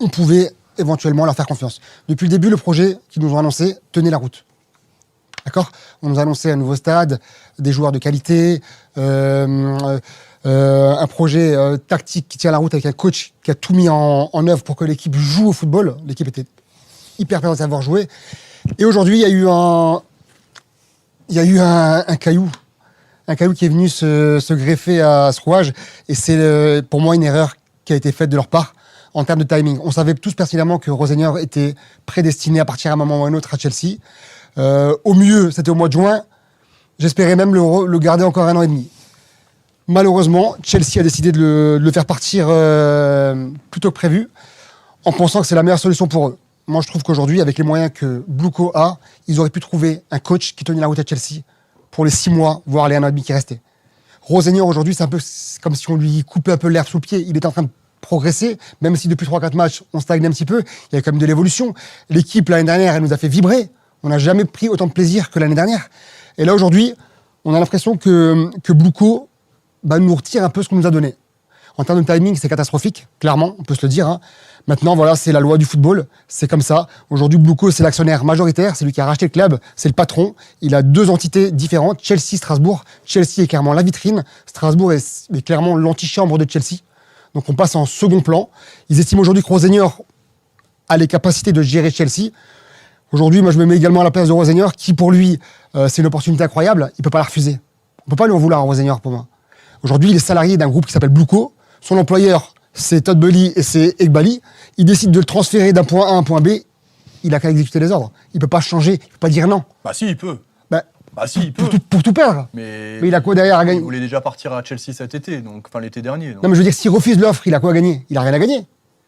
on pouvait éventuellement leur faire confiance. Depuis le début, le projet qu'ils nous ont annoncé tenait la route. D'accord ? On nous a annoncé un nouveau stade, des joueurs de qualité, un projet tactique qui tient la route avec un coach qui a tout mis en œuvre pour que l'équipe joue au football. L'équipe était hyper présente à avoir joué. Et aujourd'hui, il y a eu un caillou qui est venu se greffer à ce rouage. Et c'est pour moi une erreur qui a été faite de leur part en termes de timing. On savait tous pertinemment que Rosenior était prédestiné à partir à un moment ou à un autre à Chelsea. Au mieux, c'était au mois de juin. J'espérais même le garder encore 1 an et demi. Malheureusement, Chelsea a décidé de le faire partir plus tôt que prévu, en pensant que c'est la meilleure solution pour eux. Moi, je trouve qu'aujourd'hui, avec les moyens que Bluco a, ils auraient pu trouver un coach qui tenait la route à Chelsea pour les 6 mois, voire les 1 an et demi qui restaient. Rosenior, aujourd'hui, c'est un peu comme si on lui coupait un peu l'herbe sous le pied. Il est en train de progresser, même si depuis 3-4 matchs, on stagne un petit peu. Il y a quand même de l'évolution. L'équipe, l'année dernière, elle nous a fait vibrer. On n'a jamais pris autant de plaisir que l'année dernière. Et là, aujourd'hui, on a l'impression que Bluco nous retire un peu ce qu'on nous a donné. En termes de timing, c'est catastrophique, clairement, on peut se le dire. Maintenant, voilà, c'est la loi du football, c'est comme ça. Aujourd'hui, Bluco, c'est l'actionnaire majoritaire, c'est lui qui a racheté le club, c'est le patron. Il a 2 entités différentes, Chelsea, Strasbourg. Chelsea est clairement la vitrine, Strasbourg est clairement l'antichambre de Chelsea. Donc on passe en second plan. Ils estiment aujourd'hui que Rosenior a les capacités de gérer Chelsea. Aujourd'hui, moi, je me mets également à la place de Rosenior, qui pour lui, c'est une opportunité incroyable, il ne peut pas la refuser. On ne peut pas lui en vouloir à Rosenior, pour moi. Aujourd'hui, il est salarié d'un groupe qui s'appelle Bluco. Son employeur, c'est Todd Boehly et c'est Eghbali. Il décide de le transférer d'un point A à un point B. Il n'a qu'à exécuter les ordres. Il ne peut pas changer, il ne peut pas dire non. Bah si, il peut. Bah si, il peut. Pour tout perdre. Mais il a quoi derrière à gagner? Il voulait déjà partir à Chelsea cet été, enfin l'été dernier. Donc. Non, mais je veux dire, s'il refuse l'offre, il a quoi à gagner? Il n'a rien à gagner.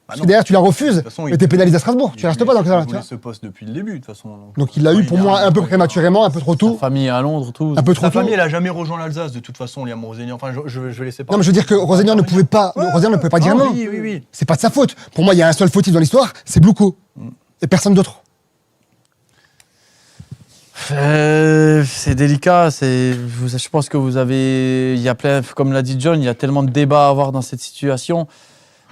Parce que derrière, tu la refuses, mais t'es pénalisé à Strasbourg. Tu restes pas dans le cas-là. Il voulait ce poste depuis le début, de toute façon. Donc il l'a eu pour moi un peu prématurément, un peu trop tôt. Sa famille à Londres, tout. Un peu trop Sa tôt. famille, elle a jamais rejoint l'Alsace, de toute façon, Liam Rosenior. Enfin, je vais laisser pas. Non, mais je veux dire que Rosenior ne pouvait pas, Rosenior ne pouvait pas dire non. Oui. C'est pas de sa faute. Pour moi, il y a un seul fautif dans l'histoire, c'est Bluco. Et personne d'autre. C'est délicat. Je pense que il y a plein, comme l'a dit John, il y a tellement de débats à avoir dans cette situation.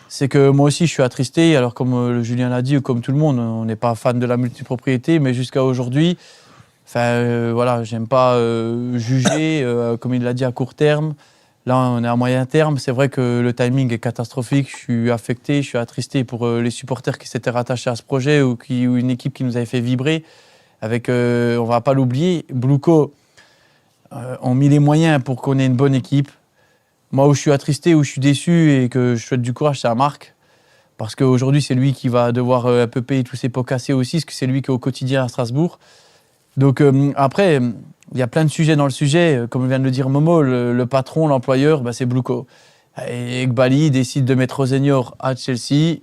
C'est que moi aussi, je suis attristé. Alors, comme Julien l'a dit, comme tout le monde, on n'est pas fan de la multipropriété, mais jusqu'à aujourd'hui, voilà, j'aime pas juger, comme il l'a dit, à court terme. Là, on est à moyen terme. C'est vrai que le timing est catastrophique. Je suis affecté, je suis attristé pour les supporters qui s'étaient rattachés à ce projet ou une équipe qui nous avait fait vibrer. Avec, on va pas l'oublier, Bluco ont mis les moyens pour qu'on ait une bonne équipe. Moi, où je suis attristé, où je suis déçu et que je souhaite du courage, c'est à Marc. Parce qu'aujourd'hui, c'est lui qui va devoir un peu payer tous ses pots cassés aussi, parce que c'est lui qui est au quotidien à Strasbourg. Donc après, il y a plein de sujets dans le sujet. Comme vient de le dire Momo, le patron, l'employeur, c'est Bluco. Et Eghbali décide de mettre Rosenior à Chelsea.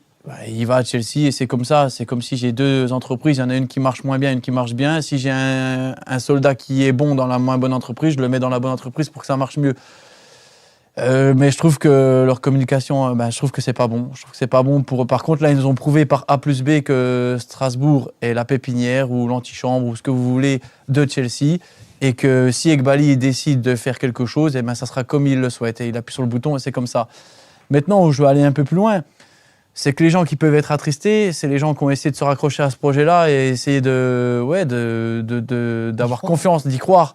Il va à Chelsea et c'est comme ça. C'est comme si j'ai 2 entreprises. Il y en a une qui marche moins bien, une qui marche bien. Si j'ai un soldat qui est bon dans la moins bonne entreprise, je le mets dans la bonne entreprise pour que ça marche mieux. Mais je trouve que leur communication, je trouve que c'est pas bon. Je trouve que c'est pas bon pour. Par contre, là, ils nous ont prouvé par A plus B que Strasbourg est la pépinière ou l'antichambre ou ce que vous voulez de Chelsea. Et que si Eghbali décide de faire quelque chose, ça sera comme il le souhaite. Et il appuie sur le bouton et c'est comme ça. Maintenant, où je veux aller un peu plus loin, c'est que les gens qui peuvent être attristés, c'est les gens qui ont essayé de se raccrocher à ce projet-là et essayer d'avoir confiance, d'y croire.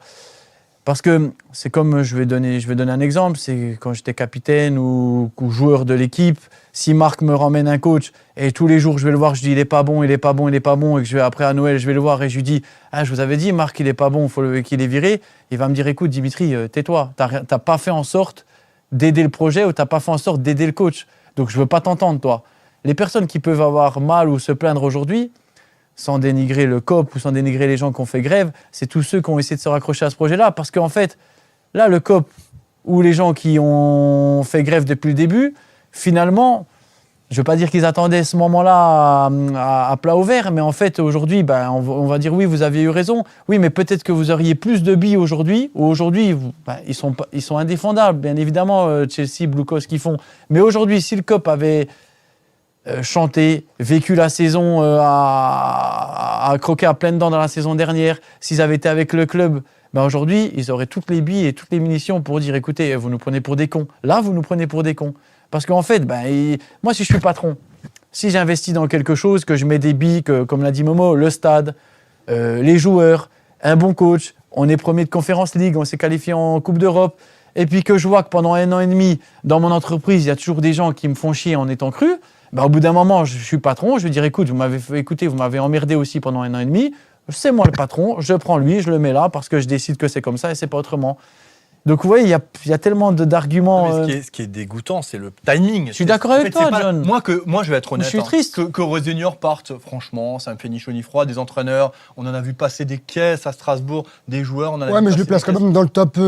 Parce que c'est comme, je vais donner un exemple, c'est quand j'étais capitaine ou joueur de l'équipe, si Marc me ramène un coach et tous les jours je vais le voir, je dis il est pas bon, et que après à Noël je vais le voir et je lui dis je vous avais dit Marc il est pas bon, qu'il est viré, il va me dire écoute Dimitri, tais-toi, t'as pas fait en sorte d'aider le projet ou t'as pas fait en sorte d'aider le coach. Donc je veux pas t'entendre toi. Les personnes qui peuvent avoir mal ou se plaindre aujourd'hui, sans dénigrer le COP ou sans dénigrer les gens qui ont fait grève, c'est tous ceux qui ont essayé de se raccrocher à ce projet-là. Parce qu'en fait, là, le COP ou les gens qui ont fait grève depuis le début, finalement, je ne veux pas dire qu'ils attendaient ce moment-là à plat ouvert, mais en fait, aujourd'hui, on va dire oui, vous aviez eu raison. Oui, mais peut-être que vous auriez plus de billes aujourd'hui, ou aujourd'hui, ils sont indéfendables, bien évidemment, Chelsea, Bluco, ce qu'ils font. Mais aujourd'hui, si le COP avait chanté, vécu la saison, à croquer à pleines dents dans la saison dernière, s'ils avaient été avec le club, Ben aujourd'hui, ils auraient toutes les billes et toutes les munitions pour dire écoutez, vous nous prenez pour des cons. Là, vous nous prenez pour des cons. Parce qu'en fait, moi, si je suis patron, si j'investis dans quelque chose, que je mets des billes, comme l'a dit Momo, le stade, les joueurs, un bon coach, on est premier de Conference League, on s'est qualifié en Coupe d'Europe, et puis que je vois que pendant 1 an et demi, dans mon entreprise, il y a toujours des gens qui me font chier en étant crus, au bout d'un moment, je suis patron, je vais dire écoute, vous m'avez emmerdé aussi pendant 1 an et demi, c'est moi le patron, je prends lui, je le mets là parce que je décide que c'est comme ça et c'est pas autrement. Donc vous voyez, il y a tellement d'arguments. Ce qui est dégoûtant, c'est le timing. Je suis d'accord avec toi, John. Moi, je vais être honnête. Je suis triste. Que Rosenior parte, franchement, ça me fait ni chaud ni froid. Des entraîneurs, on en a vu passer des caisses à Strasbourg, des joueurs. Mais je le place quand même dans le top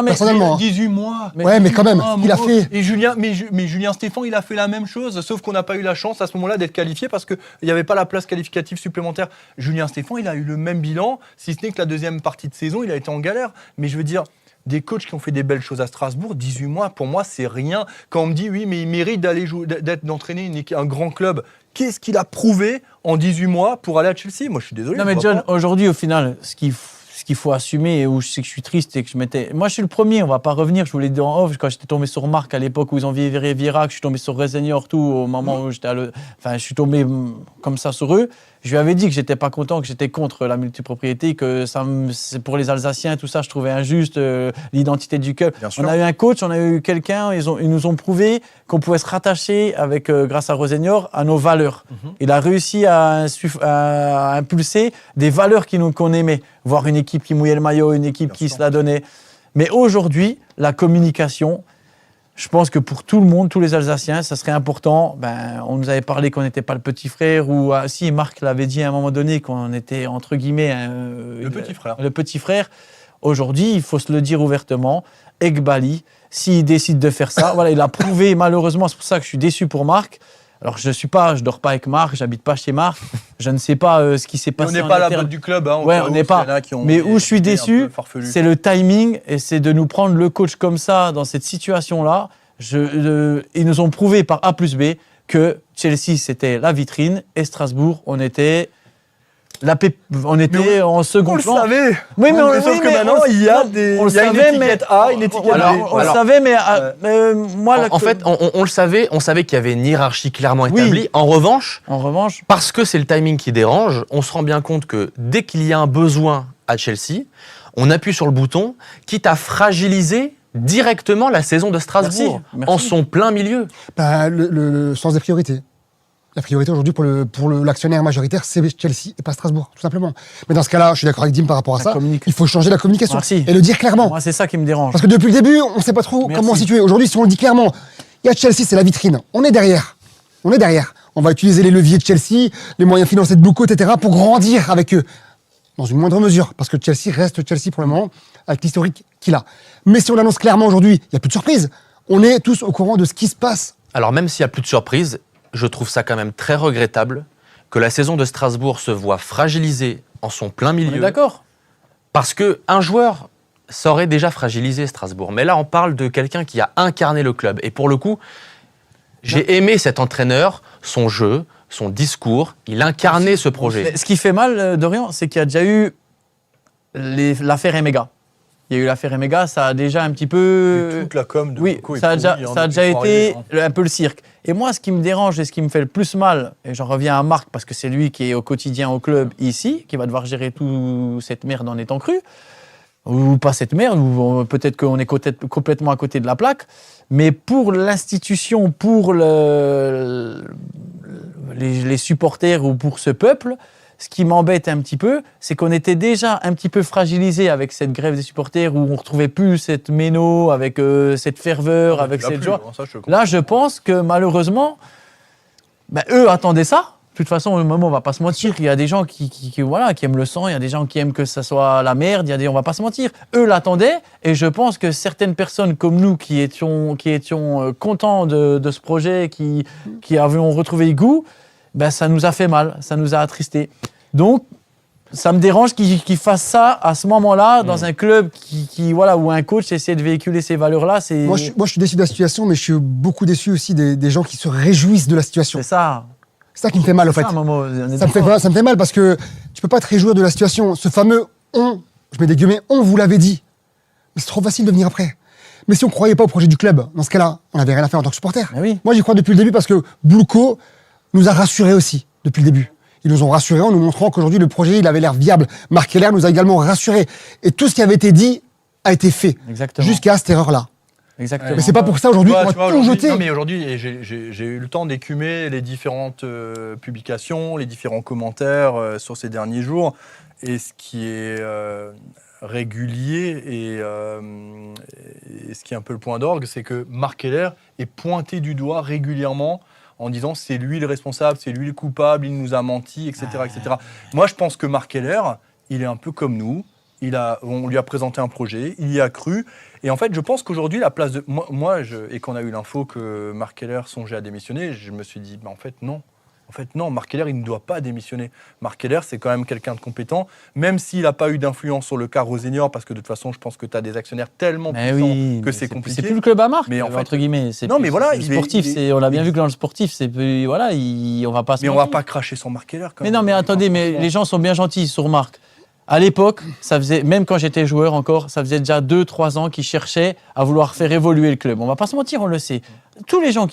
personnellement. 18 mois. Mais quand même, il a fait. Et Julien Stéphan, il a fait la même chose, sauf qu'on n'a pas eu la chance à ce moment-là d'être qualifié parce qu'il n'y avait pas la place qualificative supplémentaire. Julien Stéphan, il a eu le même bilan, si ce n'est que la deuxième partie de saison, il a été en galère. Mais je veux dire. Des coachs qui ont fait des belles choses à Strasbourg, 18 mois, pour moi, c'est rien. Quand on me dit, oui, mais il mérite d'entraîner un grand club, qu'est-ce qu'il a prouvé en 18 mois pour aller à Chelsea ? Moi, je suis désolé. Non, mais John, aujourd'hui, au final, ce qu'il faut assumer, et où je sais que je suis triste, et que moi, je suis le premier, on va pas revenir, je vous l'ai dit en off, quand j'étais tombé sur Marc à l'époque où ils ont viré Vieira, que je suis tombé sur Rosenior, tout, au moment où je suis tombé comme ça sur eux. Je lui avais dit que j'étais pas content, que j'étais contre la multipropriété, que c'est pour les Alsaciens, tout ça, je trouvais injuste, l'identité du club. On a eu un coach, on a eu quelqu'un, ils nous ont prouvé qu'on pouvait se rattacher, grâce à Rosenior, à nos valeurs. Il a réussi à impulser des valeurs qu'on aimait, voir une équipe qui mouillait le maillot, une équipe qui se la donnait. Mais aujourd'hui, la communication, je pense que pour tout le monde, tous les Alsaciens, ça serait important. On nous avait parlé qu'on n'était pas le petit frère, ou si Marc l'avait dit à un moment donné qu'on était entre guillemets le petit frère. Le petit frère. Aujourd'hui, il faut se le dire ouvertement. Eghbali, s'il décide de faire ça, voilà, il a prouvé malheureusement. C'est pour ça que je suis déçu pour Marc. Alors je dors pas avec Marc, j'habite pas chez Marc. Je ne sais pas ce qui s'est passé. On n'est pas à la botte du club. On n'est pas. Mais où je suis déçu, c'est le timing et c'est de nous prendre le coach comme ça dans cette situation-là. Ils nous ont prouvé par A plus B que Chelsea c'était la vitrine et Strasbourg on était en second plan. On le savait. Oui, mais sauf que maintenant il y a une étiquette A, une étiquette B. On le savait, mais moi, en fait, on le savait. On savait qu'il y avait une hiérarchie clairement établie. Oui. En revanche, parce que c'est le timing qui dérange, on se rend bien compte que dès qu'il y a un besoin à Chelsea, on appuie sur le bouton, quitte à fragiliser directement la saison de Strasbourg en son plein milieu. Le sens des priorités. La priorité aujourd'hui pour l'actionnaire majoritaire, c'est Chelsea et pas Strasbourg, tout simplement. Mais dans ce cas-là, je suis d'accord avec Dim par rapport à ça. Il faut changer la communication et le dire clairement. Moi, c'est ça qui me dérange. Parce que depuis le début, on ne sait pas trop comment situer. Aujourd'hui, si on le dit clairement, il y a Chelsea, c'est la vitrine. On est derrière. On va utiliser les leviers de Chelsea, les moyens financiers de Boucault, etc. pour grandir avec eux. Dans une moindre mesure, parce que Chelsea reste Chelsea pour le moment, avec l'historique qu'il a. Mais si on l'annonce clairement aujourd'hui, il n'y a plus de surprise. On est tous au courant de ce qui se passe. Alors même s'il n'y a plus de surprise, je trouve ça quand même très regrettable que la saison de Strasbourg se voit fragilisée en son plein milieu. On est d'accord. Parce qu'un joueur, ça aurait déjà fragilisé Strasbourg. Mais là, on parle de quelqu'un qui a incarné le club. Et pour le coup, j'ai aimé cet entraîneur, son jeu, son discours. Il incarnait ce projet. Mais ce qui fait mal, Dorian, c'est qu'il y a déjà eu l'affaire Emega. Il y a eu l'affaire Emega, ça a déjà un petit peu... Toute la com de oui, ça a déjà été un peu le cirque. Et moi, ce qui me dérange et ce qui me fait le plus mal, et j'en reviens à Marc, parce que c'est lui qui est au quotidien au club ici, qui va devoir gérer toute cette merde en étant cru, ou pas cette merde, ou peut-être qu'on est complètement à côté de la plaque, mais pour l'institution, pour les supporters ou pour ce peuple, ce qui m'embête un petit peu, c'est qu'on était déjà un petit peu fragilisé avec cette grève des supporters où on ne retrouvait plus cette méno, avec cette ferveur, avec cette joie. Là, je pense que malheureusement, eux attendaient ça. De toute façon, au moment, on ne va pas se mentir. Il y a des gens qui aiment le sang, il y a des gens qui aiment que ça soit la merde, on ne va pas se mentir. Eux l'attendaient et je pense que certaines personnes comme nous qui étions contents de ce projet, qui avions retrouvé le goût, ça nous a fait mal, ça nous a attristés. Donc, ça me dérange qu'ils fassent ça à ce moment-là, dans un club où un coach essaie de véhiculer ces valeurs-là. Moi, je suis déçu de la situation, mais je suis beaucoup déçu aussi des gens qui se réjouissent de la situation. C'est ça. C'est ça qui me fait mal, en fait. Ça me fait mal parce que tu peux pas te réjouir de la situation. Ce fameux « on », je mets des guillemets, on vous l'avait dit. Mais c'est trop facile de venir après. Mais si on croyait pas au projet du club, dans ce cas-là, on n'avait rien à faire en tant que supporter. Mais oui. Moi, j'y crois depuis le début parce que Bluco nous a rassurés aussi depuis le début. Ils nous ont rassurés en nous montrant qu'aujourd'hui, le projet, il avait l'air viable. Marc Keller nous a également rassurés. Et tout ce qui avait été dit a été fait. Exactement. Jusqu'à cette erreur-là. Exactement. Mais c'est pas pour ça aujourd'hui qu'on va tout aujourd'hui- jeter. Non, mais aujourd'hui, j'ai eu le temps d'écumer les différentes publications, les différents commentaires sur ces derniers jours. Et ce qui est régulier et ce qui est un peu le point d'orgue, c'est que Marc Keller est pointé du doigt régulièrement en disant c'est lui le responsable, c'est lui le coupable, il nous a menti, etc. etc. Moi, je pense que Marc Keller, il est un peu comme nous. On lui a présenté un projet, il y a cru. Et en fait, je pense qu'aujourd'hui, la place de... Et quand on a eu l'info que Marc Keller songeait à démissionner, je me suis dit, en fait, non. En fait, non, Marc Keller, il ne doit pas démissionner. Marc Keller, c'est quand même quelqu'un de compétent, même s'il n'a pas eu d'influence sur le cas Rosenior, parce que de toute façon, je pense que tu as des actionnaires tellement Mais puissants oui, que mais c'est compliqué. C'est plus le club à marque, Mais en fait, entre guillemets. non, Plus- mais voilà, le sportif, on l'a bien vu que dans le sportif, c'est plus, voilà, on va pas se Mais on ne va mentir. pas cracher sur Marc Keller quand Mais même. non, mais attendez, mais les gens sont bien gentils sur Marc. À l'époque, ça faisait, même quand j'étais joueur encore, ça faisait déjà 2-3 ans qu'ils cherchaient à vouloir faire évoluer le club. On va pas se mentir, on le sait. Tous les gens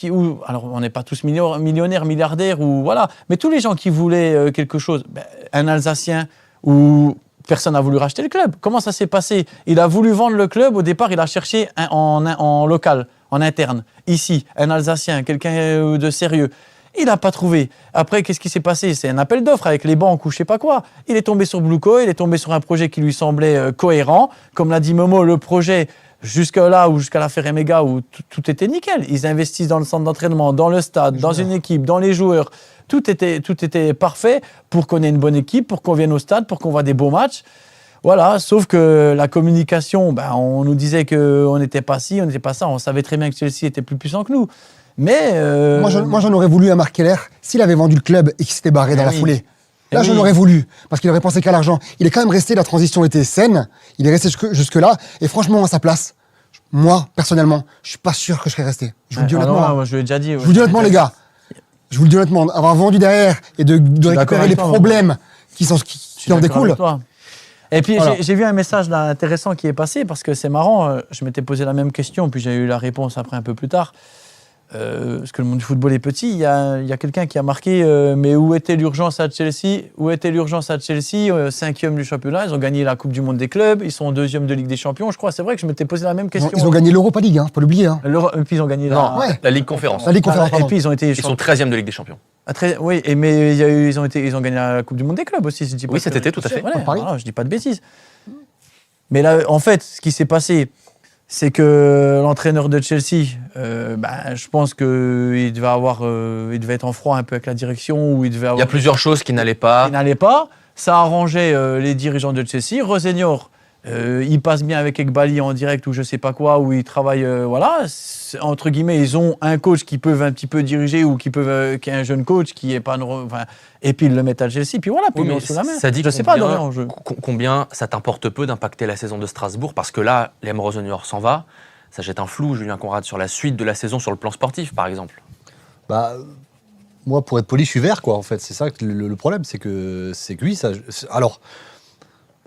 alors on n'est pas tous millionnaires, milliardaires, ou voilà, mais tous les gens qui voulaient quelque chose, un Alsacien ou personne n'a voulu racheter le club. Comment ça s'est passé? Il a voulu vendre le club, au départ, il a cherché en local, en interne, ici, un Alsacien, quelqu'un de sérieux. Il n'a pas trouvé. Après, qu'est-ce qui s'est passé? C'est un appel d'offres avec les banques ou je sais pas quoi. Il est tombé sur Bluco, il est tombé sur un projet qui lui semblait cohérent. Comme l'a dit Momo, le projet, jusque-là ou jusqu'à l'affaire Emega, où tout était nickel. Ils investissent dans le centre d'entraînement, dans le stade, dans une équipe, dans les joueurs. Tout était parfait pour qu'on ait une bonne équipe, pour qu'on vienne au stade, pour qu'on voit des beaux matchs. Voilà, sauf que la communication, on nous disait qu'on n'était pas ci, on n'était pas ça. On savait très bien que Chelsea était plus puissant que nous. Mais Moi, j'en aurais voulu à Marc Keller s'il avait vendu le club et qu'il s'était barré dans la oui. foulée. Eh Là, j'en oui. aurais voulu, parce qu'il aurait pensé qu'à l'argent. Il est quand même resté, la transition était saine, il est resté jusque-là, et franchement, à sa place, moi, personnellement, je suis pas sûr que je serais resté. Je vous le dis honnêtement. moi, je l'ai déjà dit. Je vous le dis honnêtement, les gars. Je vous le dis honnêtement, avoir vendu derrière et de d'accord récupérer avec les toi, problèmes qui en Je suis découlent. d'accord avec toi. Et puis Voilà. j'ai vu un message là, intéressant qui est passé, parce que c'est marrant, je m'étais posé la même question, puis j'ai eu la réponse après un peu plus tard. Parce que le monde du football est petit, il y a quelqu'un qui a marqué mais où était l'urgence à Chelsea? Où était l'urgence à Chelsea? 5e du championnat, ils ont gagné la Coupe du Monde des clubs, ils sont 2e de Ligue des Champions, je crois. C'est vrai que je m'étais posé la même question. Ils ont gagné l'Europa League, faut pas l'oublier. Hein. Et puis ils ont gagné Non, Ouais. la Ligue Conférence. La Ligue Conférence, Et pardon. puis ils ont été Ils sont 13e de Ligue des Champions. Oui, mais il y a eu, ils ont gagné la Coupe du Monde des clubs aussi. Je dis pas Oui, que- cet été, tout à fait. Voilà, Paris. voilà, je dis pas de bêtises. Mais là, en fait, ce qui s'est passé, c'est que l'entraîneur de Chelsea, je pense qu'il devait être en froid un peu avec la direction, ou il devait Il y a avoir. plusieurs choses qui n'allaient pas. Il n'allait pas. Ça arrangeait les dirigeants de Chelsea. Rosenior, il passe bien avec Ekbali en direct ou je sais pas quoi, où il travaille. Voilà. Entre guillemets, ils ont un coach qui peut un petit peu diriger, ou qui est un jeune coach qui est pas. Et puis ils le mettent à Chelsea. Puis voilà, puis Oui, ils l'ont mais sous la main. ça dit je sais pas, combien- Dorian. Combien ça t'importe peu d'impacter la saison de Strasbourg? Parce que là, Liam Rosenior s'en va. Ça jette un flou, Julien Conrad, sur la suite de la saison sur le plan sportif, par exemple. Moi, pour être poli, je suis vert, quoi, en fait. C'est ça que le problème, c'est que oui, ça. Alors,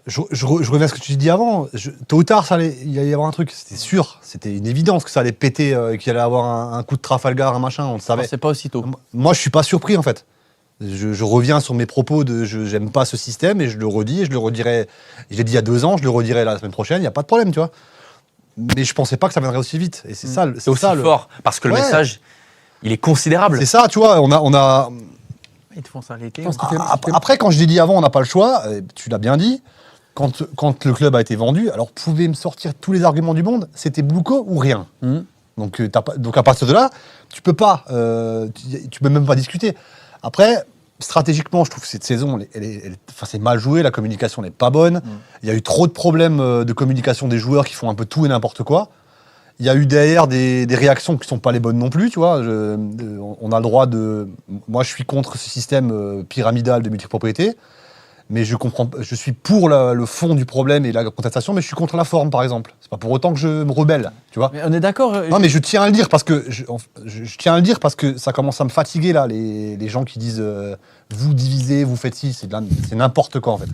je reviens à ce que tu dis avant. Tôt ou tard, il allait y avoir un truc. C'était sûr. C'était une évidence que ça allait péter, qu'il allait avoir un coup de Trafalgar, un machin. On le savait. C'est pas aussitôt. Moi, je suis pas surpris, en fait. Je reviens sur mes propos de j'aime pas ce système, et je le redis, et je le redirai. Je l'ai dit il y a 2 ans, je le redirai la semaine prochaine. Il n'y a pas de problème, tu vois. Mais je pensais pas que ça viendrait aussi vite. Et c'est ça, C'est aussi fort, parce que le Ouais. message, il est considérable. C'est ça, tu vois. On a. Ils te font ça l'été. Je pense qu'il fait- Après, quand je l'ai dit avant, on n'a pas le choix. Tu l'as bien dit. Quand le club a été vendu, alors vous pouvez me sortir tous les arguments du monde. C'était Bluco ou rien. Mhm. Donc à partir de là, tu peux pas. Tu peux même pas discuter. Après, stratégiquement, je trouve que cette saison, c'est mal joué. La communication n'est pas bonne. Il y a eu trop de problèmes de communication des joueurs qui font un peu tout et n'importe quoi. Il y a eu derrière des réactions qui ne sont pas les bonnes non plus, tu vois. On a le droit de... Moi, je suis contre ce système pyramidal de multipropriété, mais je suis pour le fond du problème et la contestation, mais je suis contre la forme, par exemple. C'est pas pour autant que je me rebelle, tu vois. Mais on est d'accord. Non, mais je tiens à le dire parce que je tiens à le dire parce que ça commence à me fatiguer là, les gens qui disent vous divisez, vous faites ci, c'est n'importe quoi en fait.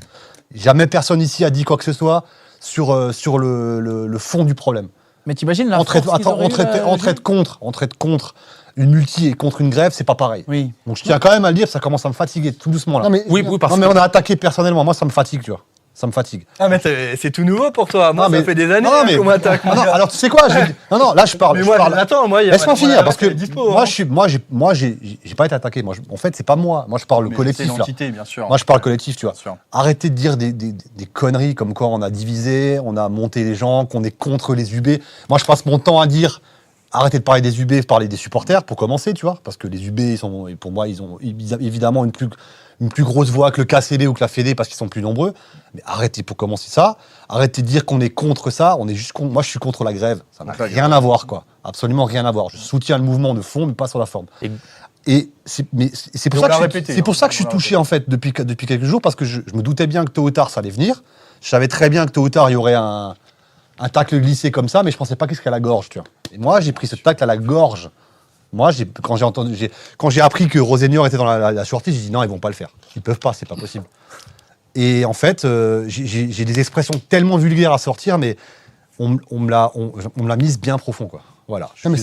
Jamais personne ici a dit quoi que ce soit sur le fond du problème. Mais t'imagines la On traite, force qu'ils attends, auraient eu, on traite contre une multi et contre une grève, c'est pas pareil. Oui. Donc je tiens quand même à le dire, ça commence à me fatiguer tout doucement là. Non, mais, Oui, parce Non mais que on a attaqué personnellement, moi ça me fatigue, tu vois. Ça me fatigue. Ah, mais c'est tout nouveau pour toi. Moi, Non, ça mais- fait des années non, mais- qu'on m'attaque. Ah non, alors tu sais quoi non, là je parle. Mais je moi, parle. attends, moi, il y a Laisse-moi pas- finir parce que dispo, moi hein. j'ai pas été attaqué. En fait c'est pas moi. Moi je parle le Mais collectif c'est là. l'entité, bien sûr. Moi je parle collectif, tu vois. Bien sûr. Arrêtez de dire des conneries comme quoi on a divisé, on a monté les gens, qu'on est contre les UB. Moi je passe mon temps à dire arrêtez de parler des UB, parler des supporters pour commencer, tu vois, parce que les UB pour moi ils ont évidemment une plus grosse voix que le KCB ou que la Fédé parce qu'ils sont plus nombreux. Mais arrêtez pour commencer ça. Arrêtez de dire qu'on est contre ça. On est juste moi, je suis contre la grève. Ça n'a Donc la rien à voir, quoi. Absolument rien à voir. Je soutiens le mouvement de fond, mais pas sur la forme. Et c'est pour on ça l'a que répété, c'est pour hein. ça que je suis On l'a touché en fait depuis quelques jours parce que je me doutais bien que tôt ou tard ça allait venir. Je savais très bien que tôt ou tard il y aurait un tacle glissé comme ça, mais je pensais pas qu'est-ce qu'à la gorge, tu vois. Et moi j'ai pris ce tacle à la gorge. Moi, quand j'ai appris que Rosenior était dans la sortie, j'ai dit non, ils vont pas le faire. Ils peuvent pas, c'est pas possible. Et en fait, j'ai des expressions tellement vulgaires à sortir, mais on me l'a mise bien profond, quoi. Voilà. Non, mais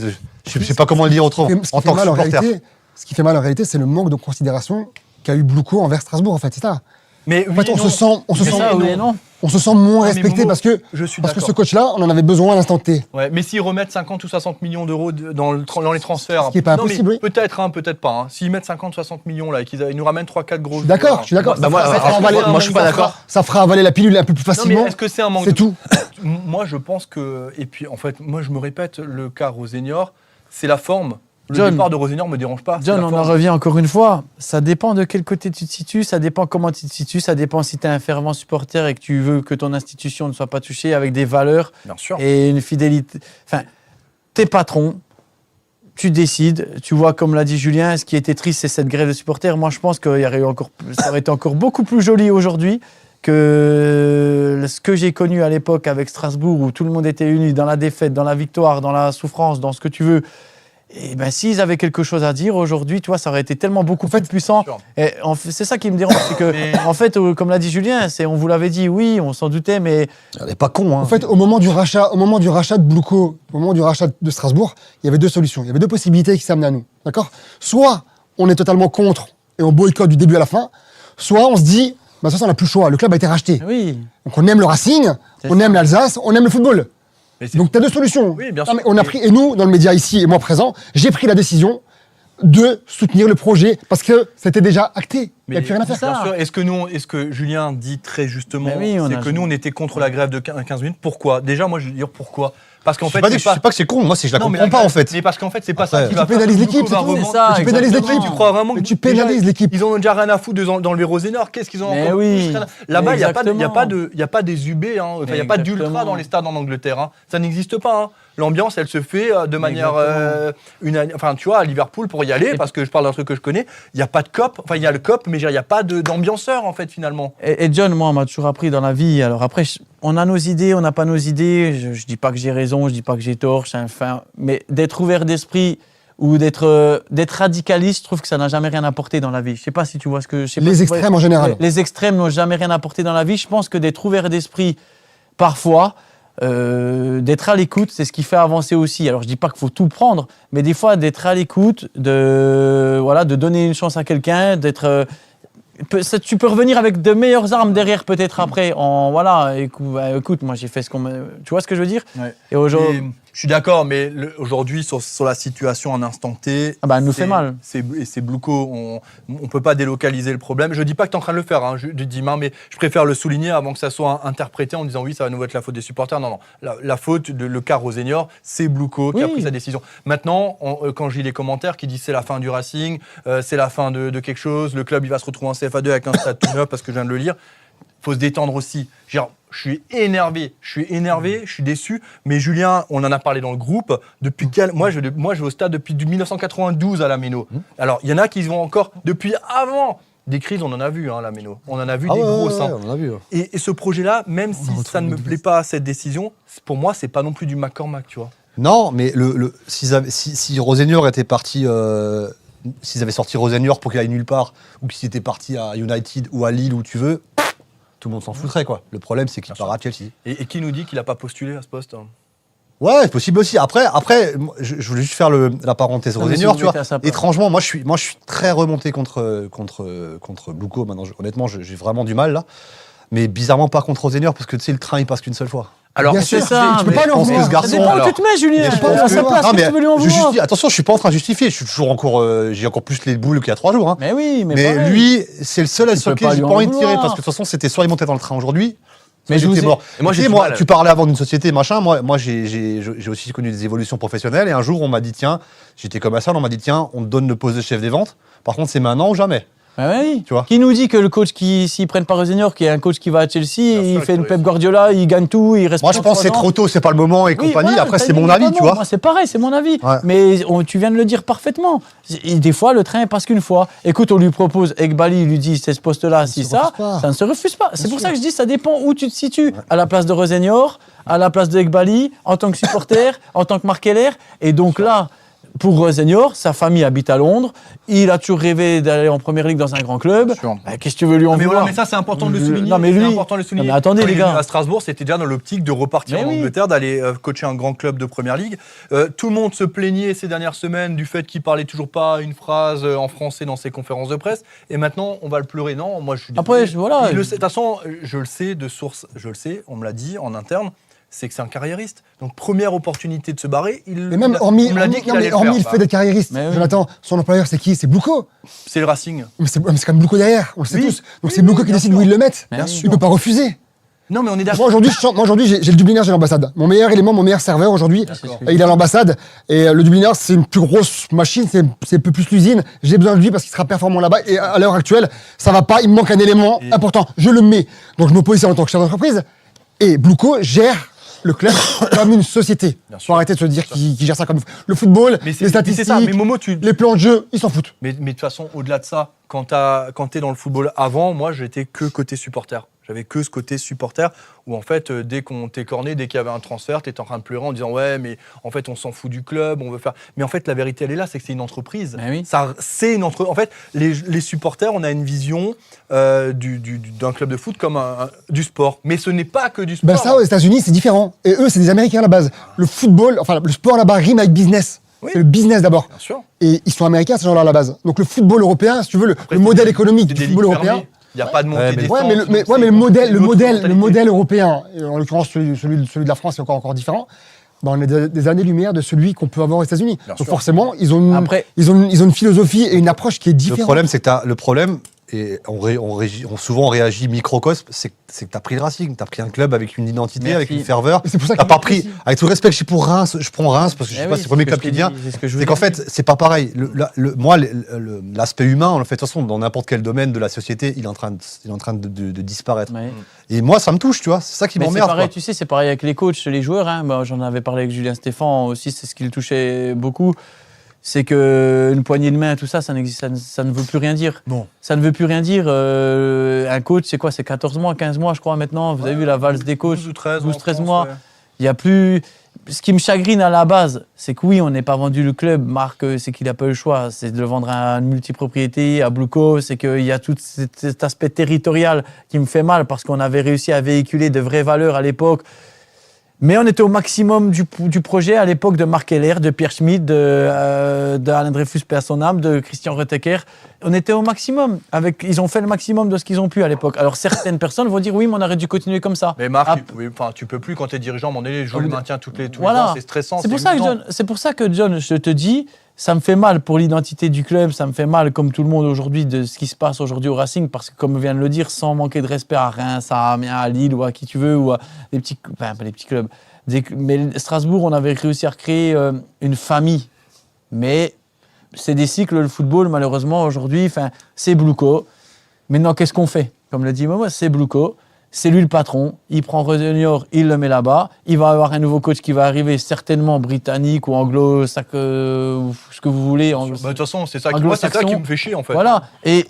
Je sais pas comment le dire autrement. Ce qui En fait tant que mal en supporter. réalité, ce qui fait mal en réalité, c'est le manque de considération qu'a eu Blouco envers Strasbourg, en fait, c'est ça. Mais En fait, on se sent Ça, oui et non. moins Ah, mais respecté Momo, parce que je suis ce d'accord. coach-là, on en avait besoin à l'instant T. Ouais, mais s'ils remettent 50 ou 60 millions d'euros dans les transferts. Ce qui est pas Non, mais impossible, oui. Peut-être, hein, peut-être pas. Hein. S'ils mettent 50-60 millions là et qu'ils nous ramènent 3-4 gros. Je suis d'accord. Bah, moi, Ça fera alors, avaler- moi, je suis pas d'accord. Ça fera avaler la pilule un peu plus Non, mais facilement. est-ce que c'est un manque C'est de... tout. Moi, je pense que. Et puis, en fait, moi, je me répète, le cas Rosenior, c'est la forme. Le John. départ de Rosenior me dérange pas. c'est John, la on forme. en revient encore une fois. Ça dépend de quel côté tu te situes, ça dépend comment tu te situes, ça dépend si tu es un fervent supporter et que tu veux que ton institution ne soit pas touchée avec des valeurs Bien sûr. et une fidélité. Enfin, t'es patron, tu décides. Tu vois, comme l'a dit Julien, ce qui était triste, c'est cette grève de supporters. Moi, je pense que ça aurait été encore beaucoup plus joli aujourd'hui que ce que j'ai connu à l'époque avec Strasbourg, où tout le monde était uni dans la défaite, dans la victoire, dans la souffrance, dans ce que tu veux. Et ben, s'ils avaient quelque chose à dire aujourd'hui, tu vois, ça aurait été tellement beaucoup plus puissant. sûr. Et c'est ça qui me dérange, c'est que, en fait, comme l'a dit Julien, on vous l'avait dit, oui, on s'en doutait, mais Elle est pas con, hein. En fait, au moment du rachat de Blouco, au moment du rachat de Strasbourg, il y avait deux solutions. Il y avait deux possibilités qui s'amenaient à nous. D'accord ? Soit on est totalement contre et on boycotte du début à la fin, soit on se dit, bah, de toute façon, on n'a plus le choix. Le club a été racheté. oui. Donc on aime le Racing, on aime l'Alsace, on aime le football. Mais c'est- Donc tu as deux solutions. Oui, bien Non, sûr. mais on a pris, et nous, dans le média ici et moi présent, j'ai pris la décision de soutenir le projet parce que c'était déjà acté. Il n'y a plus rien à faire. Bien sûr. Est-ce que Julien dit très justement, Mais oui, c'est que nous, on était contre la grève de 15 minutes. Pourquoi ? Déjà, moi, je veux dire pourquoi. Parce qu'en Je fait, sais pas, c'est je sais pas que c'est con, moi je la Non, mais comprends pas en fait. Mais parce qu'en fait, c'est pas Après, ça qui tu va faire pénalises que l'équipe, Blouco va c'est tout. revendre. C'est ça, Tu pénalises exactement. l'équipe. Tu crois vraiment Mais que tu déjà, pénalises l'équipe. Ils en ont déjà rien à foutre d'enlever Rosenor. Qu'est-ce qu'ils ont Mais encore oui. plus rien à- Là-bas, il n'y a pas Exactement. des UB, hein. Enfin, il n'y a pas d'ultra Exactement. dans les stades en Angleterre. Hein. Ça n'existe pas. Hein. L'ambiance, elle se fait de manière. Enfin, tu vois, à Liverpool, pour y aller, parce que je parle d'un truc que je connais, il n'y a pas de cop. Enfin, il y a le cop, mais il n'y a pas d'ambianceur, en fait, finalement. Et John, moi, on m'a toujours appris dans la vie. Alors après, on a nos idées, on n'a pas nos idées. Je dis pas que j'ai raison, je dis pas que j'ai tort. Mais d'être ouvert d'esprit ou d'être radicaliste, je trouve que ça n'a jamais rien apporté dans la vie. Je sais pas si tu vois ce que. Je sais pas Les si tu vois- extrêmes en général. Les extrêmes n'ont jamais rien apporté dans la vie. Je pense que d'être ouvert d'esprit, parfois, d'être à l'écoute, c'est ce qui fait avancer aussi. Alors je dis pas qu'il faut tout prendre, mais des fois d'être à l'écoute, de donner une chance à quelqu'un, tu peux revenir avec de meilleures armes derrière peut-être après. Écoute, moi j'ai fait ce qu'on m'a. Tu vois ce que je veux dire ? Ouais. Et aujourd'hui, Et je suis d'accord, mais aujourd'hui, sur la situation en instant T. elle nous fait mal. C'est Blouco. On peut pas délocaliser le problème. Je dis pas que tu es en train de le faire, hein, je dis mais je préfère le souligner avant que ça soit interprété en disant oui, ça va nous être la faute des supporters. Non. La faute, le cas Rosenior, c'est Blouco qui a Oui. pris sa décision. Maintenant, quand je lis les commentaires qui disent c'est la fin du Racing, c'est la fin de quelque chose, le club il va se retrouver en CFA2 avec un stade tout neuf parce que je viens de le lire. Faut se détendre aussi. Je suis énervé, je suis déçu. Mais Julien, on en a parlé dans le groupe. Moi, je vais au stade depuis 1992 à la Méno. Alors, il y en a qui vont encore depuis avant. Des crises, on en a vu, à la Méno. On en a vu des grosses. Hein. on a vu. Et ce projet-là, même si ça ne me plaît pas, cette décision, pour moi, c'est pas non plus du McCormack, tu vois. Non, mais si Rosenior était parti, s'ils avaient sorti Rosenior pour qu'il aille nulle part, ou qu'ils étaient partis à United ou à Lille, où tu veux, tout le monde s'en foutrait, quoi. Le problème, c'est qu'il Bien part à Chelsea. Et qui nous dit qu'il n'a pas postulé à ce poste, hein? Ouais, c'est possible aussi. Après, moi, je voulais juste faire la parenthèse Non, mais Rosenior, si tu vous vois. mettez à sa place. Étrangement, moi, je suis très remonté contre Bluco. Maintenant, honnêtement, j'ai vraiment du mal, là. Mais bizarrement, pas contre Rosenior, parce que, tu sais, le train, il passe qu'une seule fois. Alors, Bien C'est sûr, ça, tu peux mais pas lui je en pense que vouloir. ce garçon- Ça dépend où alors, tu te mets, Julien. je À pense sa que- place, Non, qu'est-ce que tu veux lui en vouloir? attention, je suis pas en train de justifier. Je suis toujours encore, j'ai encore plus les boules qu'il y a 3 jours. Hein. Mais oui, mais Mais pareil. lui, c'est le seul à Tu sur peux lequel pas j'ai lui pas en envie de tirer. vouloir. Parce que de toute façon, c'était soit il montait dans le train aujourd'hui, Mais soit je vous j'étais ai- mort. Et moi, j'ai Tu sais, du mal. tu parlais avant d'une société, machin. Moi j'ai aussi connu des évolutions professionnelles. Et un jour, on m'a dit, tiens, j'étais commercial, on m'a dit, tiens, on te donne le poste de chef des ventes. Par contre, c'est maintenant ou jamais. Bah oui. Tu vois. Qui nous dit que le coach s'ils prennent pas Rosenior, qui est un coach qui va à Chelsea, il sûr fait une que Pep oui. Guardiola, il gagne tout, il reste. Moi, je pense que c'est trop tôt, c'est pas le moment et Oui, compagnie. voilà, Après, t'as c'est dit mon évidemment. avis, tu vois. Moi, c'est pareil, c'est mon avis. Ouais. Mais tu viens de le dire parfaitement. Et des fois, le train passe qu'une fois. Écoute, on lui propose, Ekbali lui dit, c'est ce poste-là, si se ça, refuse pas. ça ne se refuse pas. C'est pour sûr. ça que je dis, ça dépend où tu te situes. À la place de Rosenior, à la place de Ekbali, en tant que supporter, en tant que Marc Keller. Et donc là, pour Rosenior, sa famille habite à Londres. Il a toujours rêvé d'aller en première ligue dans un grand club. Bien sûr. Bah, qu'est-ce que tu veux lui en Mais, vouloir mais ça, c'est important de le souligner. Non, mais lui. C'est important de le souligner. Non, mais attendez, Quand les il est venu gars. à Strasbourg, c'était déjà dans l'optique de repartir Mais en oui. Angleterre, d'aller coacher un grand club de première ligue. Tout le monde se plaignait ces dernières semaines du fait qu'il parlait toujours pas une phrase en français dans ses conférences de presse. Et maintenant, on va le pleurer. Non, moi, je suis Après, désolé. voilà. Il le sait. De toute façon, je le sais de source, je le sais, on me l'a dit en interne. C'est que c'est un carriériste. Donc, première opportunité de se barrer, Mais même hormis, on me l'a dit qu'il non, mais allait le hormis faire. le fait d'être carriériste, Mais oui. Jonathan, son employeur, c'est qui? C'est Bluco. C'est le Racing. Mais c'est quand même Bluco derrière, on le sait Oui. tous. Donc Oui, c'est Bluco oui, qui bien décide sûr. où ils le mettent. Bien Il ne peut pas refuser. Non, mais on est Moi d'accord. aujourd'hui, j'ai le Dubliner, j'ai l'ambassade. Mon meilleur élément, mon meilleur serveur aujourd'hui, D'accord. il est à l'ambassade. Et le Dubliner, c'est une plus grosse machine, c'est un peu plus l'usine. J'ai besoin de lui parce qu'il sera performant là-bas. Et à l'heure actuelle, ça va pas, il me manque un élément important. Je le mets. Donc je me positionne en tant que chef d'entreprise. Et Bluco gère le club comme une société. Bien sûr. Faut arrêter de se dire qu'il gère ça comme le football, Mais les c'est statistiques, ça. Mais Momo, les plans de jeu, ils s'en foutent. Mais de toute façon, au-delà de ça, quand tu es dans le football avant, moi, j'étais que côté supporter. J'avais que ce côté supporter où, en fait, dès qu'on t'écornait, dès qu'il y avait un transfert, tu étais en train de pleurer en disant ouais, mais en fait, on s'en fout du club, on veut faire. Mais en fait, la vérité, elle est là, c'est que c'est une entreprise. Mais oui. C'est une entreprise. En fait, les supporters, on a une vision d'un club de foot comme du sport. Mais ce n'est pas que du sport. Ben ça, aux États-Unis, c'est différent. Et eux, c'est des Américains à la base. Le football, enfin, le sport là-bas rime avec business. Oui. C'est le business d'abord. Bien sûr. Et ils sont américains, ces gens-là, à la base. Donc le football européen, si tu veux, le Après, modèle c'est économique des du ligues football fermées. européen. Il n'y a pas de montée Ouais, mais- descente. Ouais, mais donc le c'est modèle, une autre mentalité. européen, et en l'occurrence celui de la France, c'est encore différent. Ben, on est des années-lumière de celui qu'on peut avoir aux États-Unis. Bien Donc sûr. forcément, ils ont Après- une philosophie et une approche qui est Le différente. problème, c'est que et on souvent réagit microcosme, c'est que tu as pris le Racing, tu as pris un club avec une identité, Merci. avec une ferveur. Et c'est pour ça T'as qu'il pas est pris, précis. avec tout le respect que j'ai pour Reims, je prends Reims parce que je sais Eh pas, oui, c'est le premier ce que club je qui t'ai vient. dit, c'est ce que je C'est vous qu'en ai fait, c'est pas pareil. Moi, l'aspect humain, en fait, de toute façon, dans n'importe quel domaine de la société, il est en train de disparaître. Ouais. Et moi, ça me touche, tu vois. C'est ça qui Mais c'est m'emmerde. pareil, quoi. tu sais, c'est pareil avec les coachs, les joueurs. Hein. Moi, j'en avais parlé avec Julien Stéphan aussi, c'est ce qui le touchait beaucoup. C'est qu'une poignée de main, tout ça, ça n'existe, ça ne veut plus rien dire. Bon. Ça ne veut plus rien dire. Un coach, c'est quoi? C'est 14 mois, 15 mois, je crois, maintenant. Vous avez vu la valse des coachs 12 ou 13, 12, en 13 France, mois. ouais. Il y a plus. Ce qui me chagrine à la base, c'est que oui, on n'est pas vendu le club. Marc, c'est qu'il n'a pas eu le choix. C'est de le vendre à une multipropriété, à Bluco. C'est qu'il y a tout cet aspect territorial qui me fait mal parce qu'on avait réussi à véhiculer de vraies valeurs à l'époque. Mais on était au maximum du projet à l'époque de Marc Keller, de Pierre Schmidt, d'Alain Dreyfus, paix à son âme, de Christian Retecker. On était au maximum. Ils ont fait le maximum de ce qu'ils ont pu à l'époque. Alors certaines personnes vont dire oui, mais on aurait dû continuer comme ça. Mais Marc, Ah, tu peux plus quand tu es dirigeant, à un moment donné, jouer le maintien tous les Voilà. ans, c'est stressant. C'est pour ça que usant. John, je te dis, ça me fait mal pour l'identité du club, ça me fait mal comme tout le monde aujourd'hui de ce qui se passe aujourd'hui au Racing, parce que comme on vient de le dire, sans manquer de respect à Reims, à Amiens, à Lille ou à qui tu veux, ou à les petits, enfin pas les petits clubs. Mais Strasbourg, on avait réussi à recréer une famille. Mais c'est des cycles, le football, malheureusement, aujourd'hui, c'est Bluco. Maintenant, qu'est-ce qu'on fait? Comme le dit Momo, c'est Bluco. C'est lui le patron, il prend Rosenior, il le met là-bas. Il va avoir un nouveau coach qui va arriver, certainement britannique ou anglo, ce que vous voulez. Bah, de toute façon, c'est ça, moi, c'est ça qui anglo-saxon. me fait chier, en fait. Voilà. Et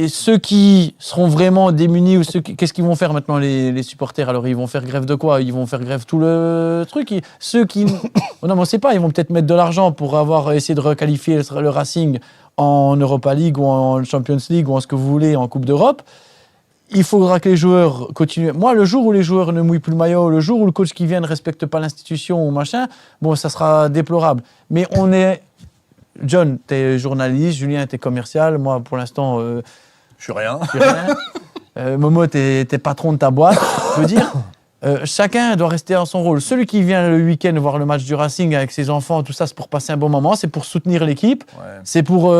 ceux qui seront vraiment démunis, ou qu'est-ce qu'ils vont faire maintenant, les supporters? Alors, ils vont faire grève de quoi? Ils vont faire grève tout le truc. Ceux qui. Oh non, mais on ne sait pas, ils vont peut-être mettre de l'argent pour avoir essayé de requalifier le Racing en Europa League ou en Champions League ou en ce que vous voulez, en Coupe d'Europe. il faudra que les joueurs continuent. Moi, le jour où les joueurs ne mouillent plus le maillot, le jour où le coach qui vient ne respecte pas l'institution ou machin, bon, ça sera déplorable. Mais on est... John, t'es journaliste, Julien, t'es commercial, moi, pour l'instant... Je suis rien. je suis rien. Momo, t'es patron de ta boîte. Je veux dire... chacun doit rester dans son rôle. Celui qui vient le week-end voir le match du Racing avec ses enfants, tout ça, c'est pour passer un bon moment, c'est pour soutenir l'équipe, c'est pour...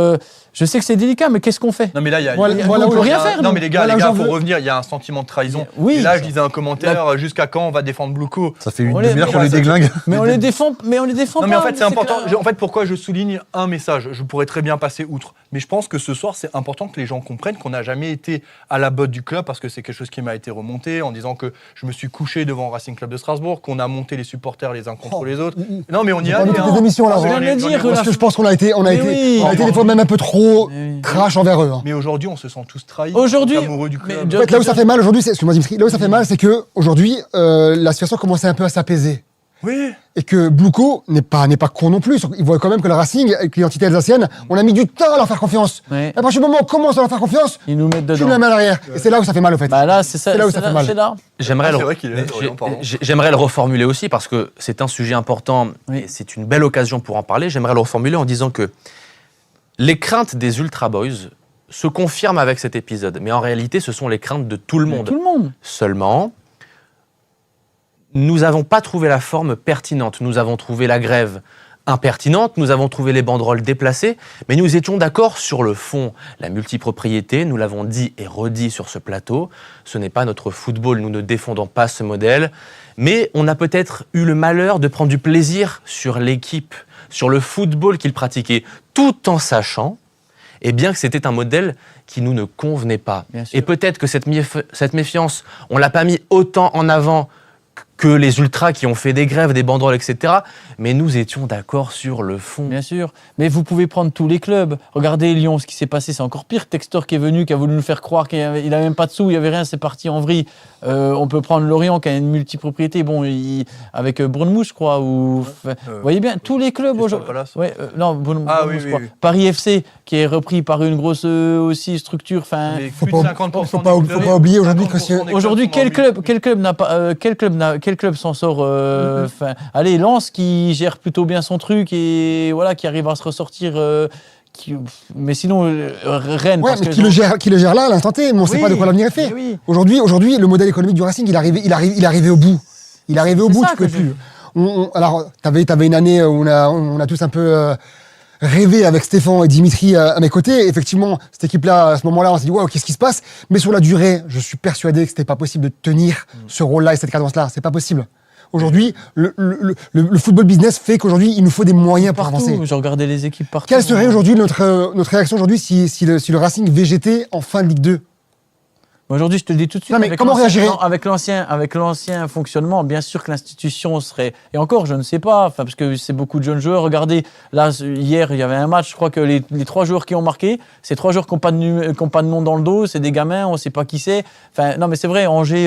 je sais que c'est délicat, mais qu'est-ce qu'on fait? Non mais là, il y a, Voilà, on peut rien faire. Non nous. mais les gars, Voilà, j'en faut veux. revenir. Il y a un sentiment de trahison. Oui. Et là, je disais un commentaire. Jusqu'à quand on va défendre Blouko? Ça fait une On les- demi-heure mais qu'on les ça- déglingue. Mais on les défend, Non mais pas. en fait c'est c'est important. clair. En fait pourquoi je souligne un message, je pourrais très bien passer outre. Mais je pense que ce soir c'est important que les gens comprennent qu'on n'a jamais été à la botte du club parce que c'est quelque chose qui m'a été remonté en disant que je me suis couché devant Racing Club de Strasbourg, qu'on a monté les supporters les uns contre les autres. Non mais on y J'ai a pas mis toutes les émissions là. je viens de le dire, Parce la- que je pense qu'on a été, Mais oui. des fois même un peu trop Mais oui. trash envers eux. Hein. Mais aujourd'hui on se sent tous trahis. Aujourd'hui, amoureux du mais club. John- En fait, là où ça fait mal aujourd'hui, excuse-moi Dimitri, là où ça fait mal, c'est que aujourd'hui la situation commençait un peu à s'apaiser. Oui. Et que Blouko n'est pas con non plus. Il voit quand même que le Racing, avec l'identité alsacienne, on a mis du temps à leur faire confiance. Ouais. À partir du moment où on commence à leur faire confiance, ils nous mettent tu dedans. la main à l'arrière. Et c'est là où ça fait mal, au fait. Bah là, c'est ça. C'est là où ça fait mal. C'est là. J'aimerais Ah, le, c'est vrai qu'il est là, mais Dorian, pardon. j'aimerais le reformuler aussi parce que c'est un sujet important Oui. et c'est une belle occasion pour en parler. J'aimerais le reformuler en disant que les craintes des Ultra Boys se confirment avec cet épisode. Mais en réalité, ce sont les craintes de tout le monde. Tout le monde. Seulement, nous n'avons pas trouvé la forme pertinente. Nous avons trouvé la grève impertinente, nous avons trouvé les banderoles déplacées, mais nous étions d'accord sur le fond. La multipropriété, nous l'avons dit et redit sur ce plateau, ce n'est pas notre football, nous ne défendons pas ce modèle, mais on a peut-être eu le malheur de prendre du plaisir sur l'équipe, sur le football qu'il pratiquait, tout en sachant eh bien, que c'était un modèle qui nous ne convenait pas. Bien sûr. Et peut-être que cette méfiance, on ne l'a pas mis autant en avant que les ultras qui ont fait des grèves, des banderoles, etc. Mais nous étions d'accord sur le fond. Bien sûr. Mais vous pouvez prendre tous les clubs. Regardez Lyon, ce qui s'est passé, c'est encore pire. Textor qui est venu, qui a voulu nous faire croire qu'il n'avait même pas de sous, il n'y avait rien, c'est parti en vrille. On peut prendre Lorient qui a une multipropriété, bon, avec Bournemouth, je crois. Vous voyez bien, tous les clubs Crystal aujourd'hui. Palace. Ouais, non, Bournemouth, Ah oui, je oui, crois. oui. Paris FC qui est repris par une grosse aussi structure. Enfin, Mais Faut plus de pas- 50% faut pas- du faut club- pas oublier aujourd'hui que 50% des aujourd'hui, clubs sont quel club n'a pas, quel club s'en sort enfin, allez, Lens qui gère plutôt bien son truc et voilà, qui arrive à se ressortir. Mais sinon, Rennes. Ouais, parce mais que qui le gère là, à l'instant T, mais on ne sait Oui, pas de quoi l'avenir est fait. mais oui. Aujourd'hui, le modèle économique du Racing, il est arrivé au bout. Il est arrivé au C'est bout, ça tu peux que plus. Alors, t'avais une année où on a tous un peu rêvé avec Stéphane et Dimitri à mes côtés. Effectivement, cette équipe-là, à ce moment-là, on s'est dit, waouh, qu'est-ce qui se passe? Mais sur la durée, je suis persuadé que c'était pas possible de tenir ce rôle-là et cette cadence-là. C'est pas possible. Aujourd'hui, le football business fait qu'aujourd'hui, il nous faut des moyens pour avancer. Partout, je regardais les équipes partout. Quelle serait aujourd'hui notre réaction aujourd'hui si le Racing végétait en fin de Ligue 2? Aujourd'hui, je te le dis tout de suite. Non, mais avec comment l'ancien- réagirait- non, avec l'ancien fonctionnement, bien sûr que l'institution serait. Et encore, je ne sais pas, enfin, parce que c'est beaucoup de jeunes joueurs. Regardez, là, hier, il y avait un match. Je crois que les 3 joueurs qui ont marqué, c'est 3 joueurs qui n'ont pas, pas de nom dans le dos. C'est des gamins, on ne sait pas qui c'est. Enfin, non, mais c'est vrai, Angers,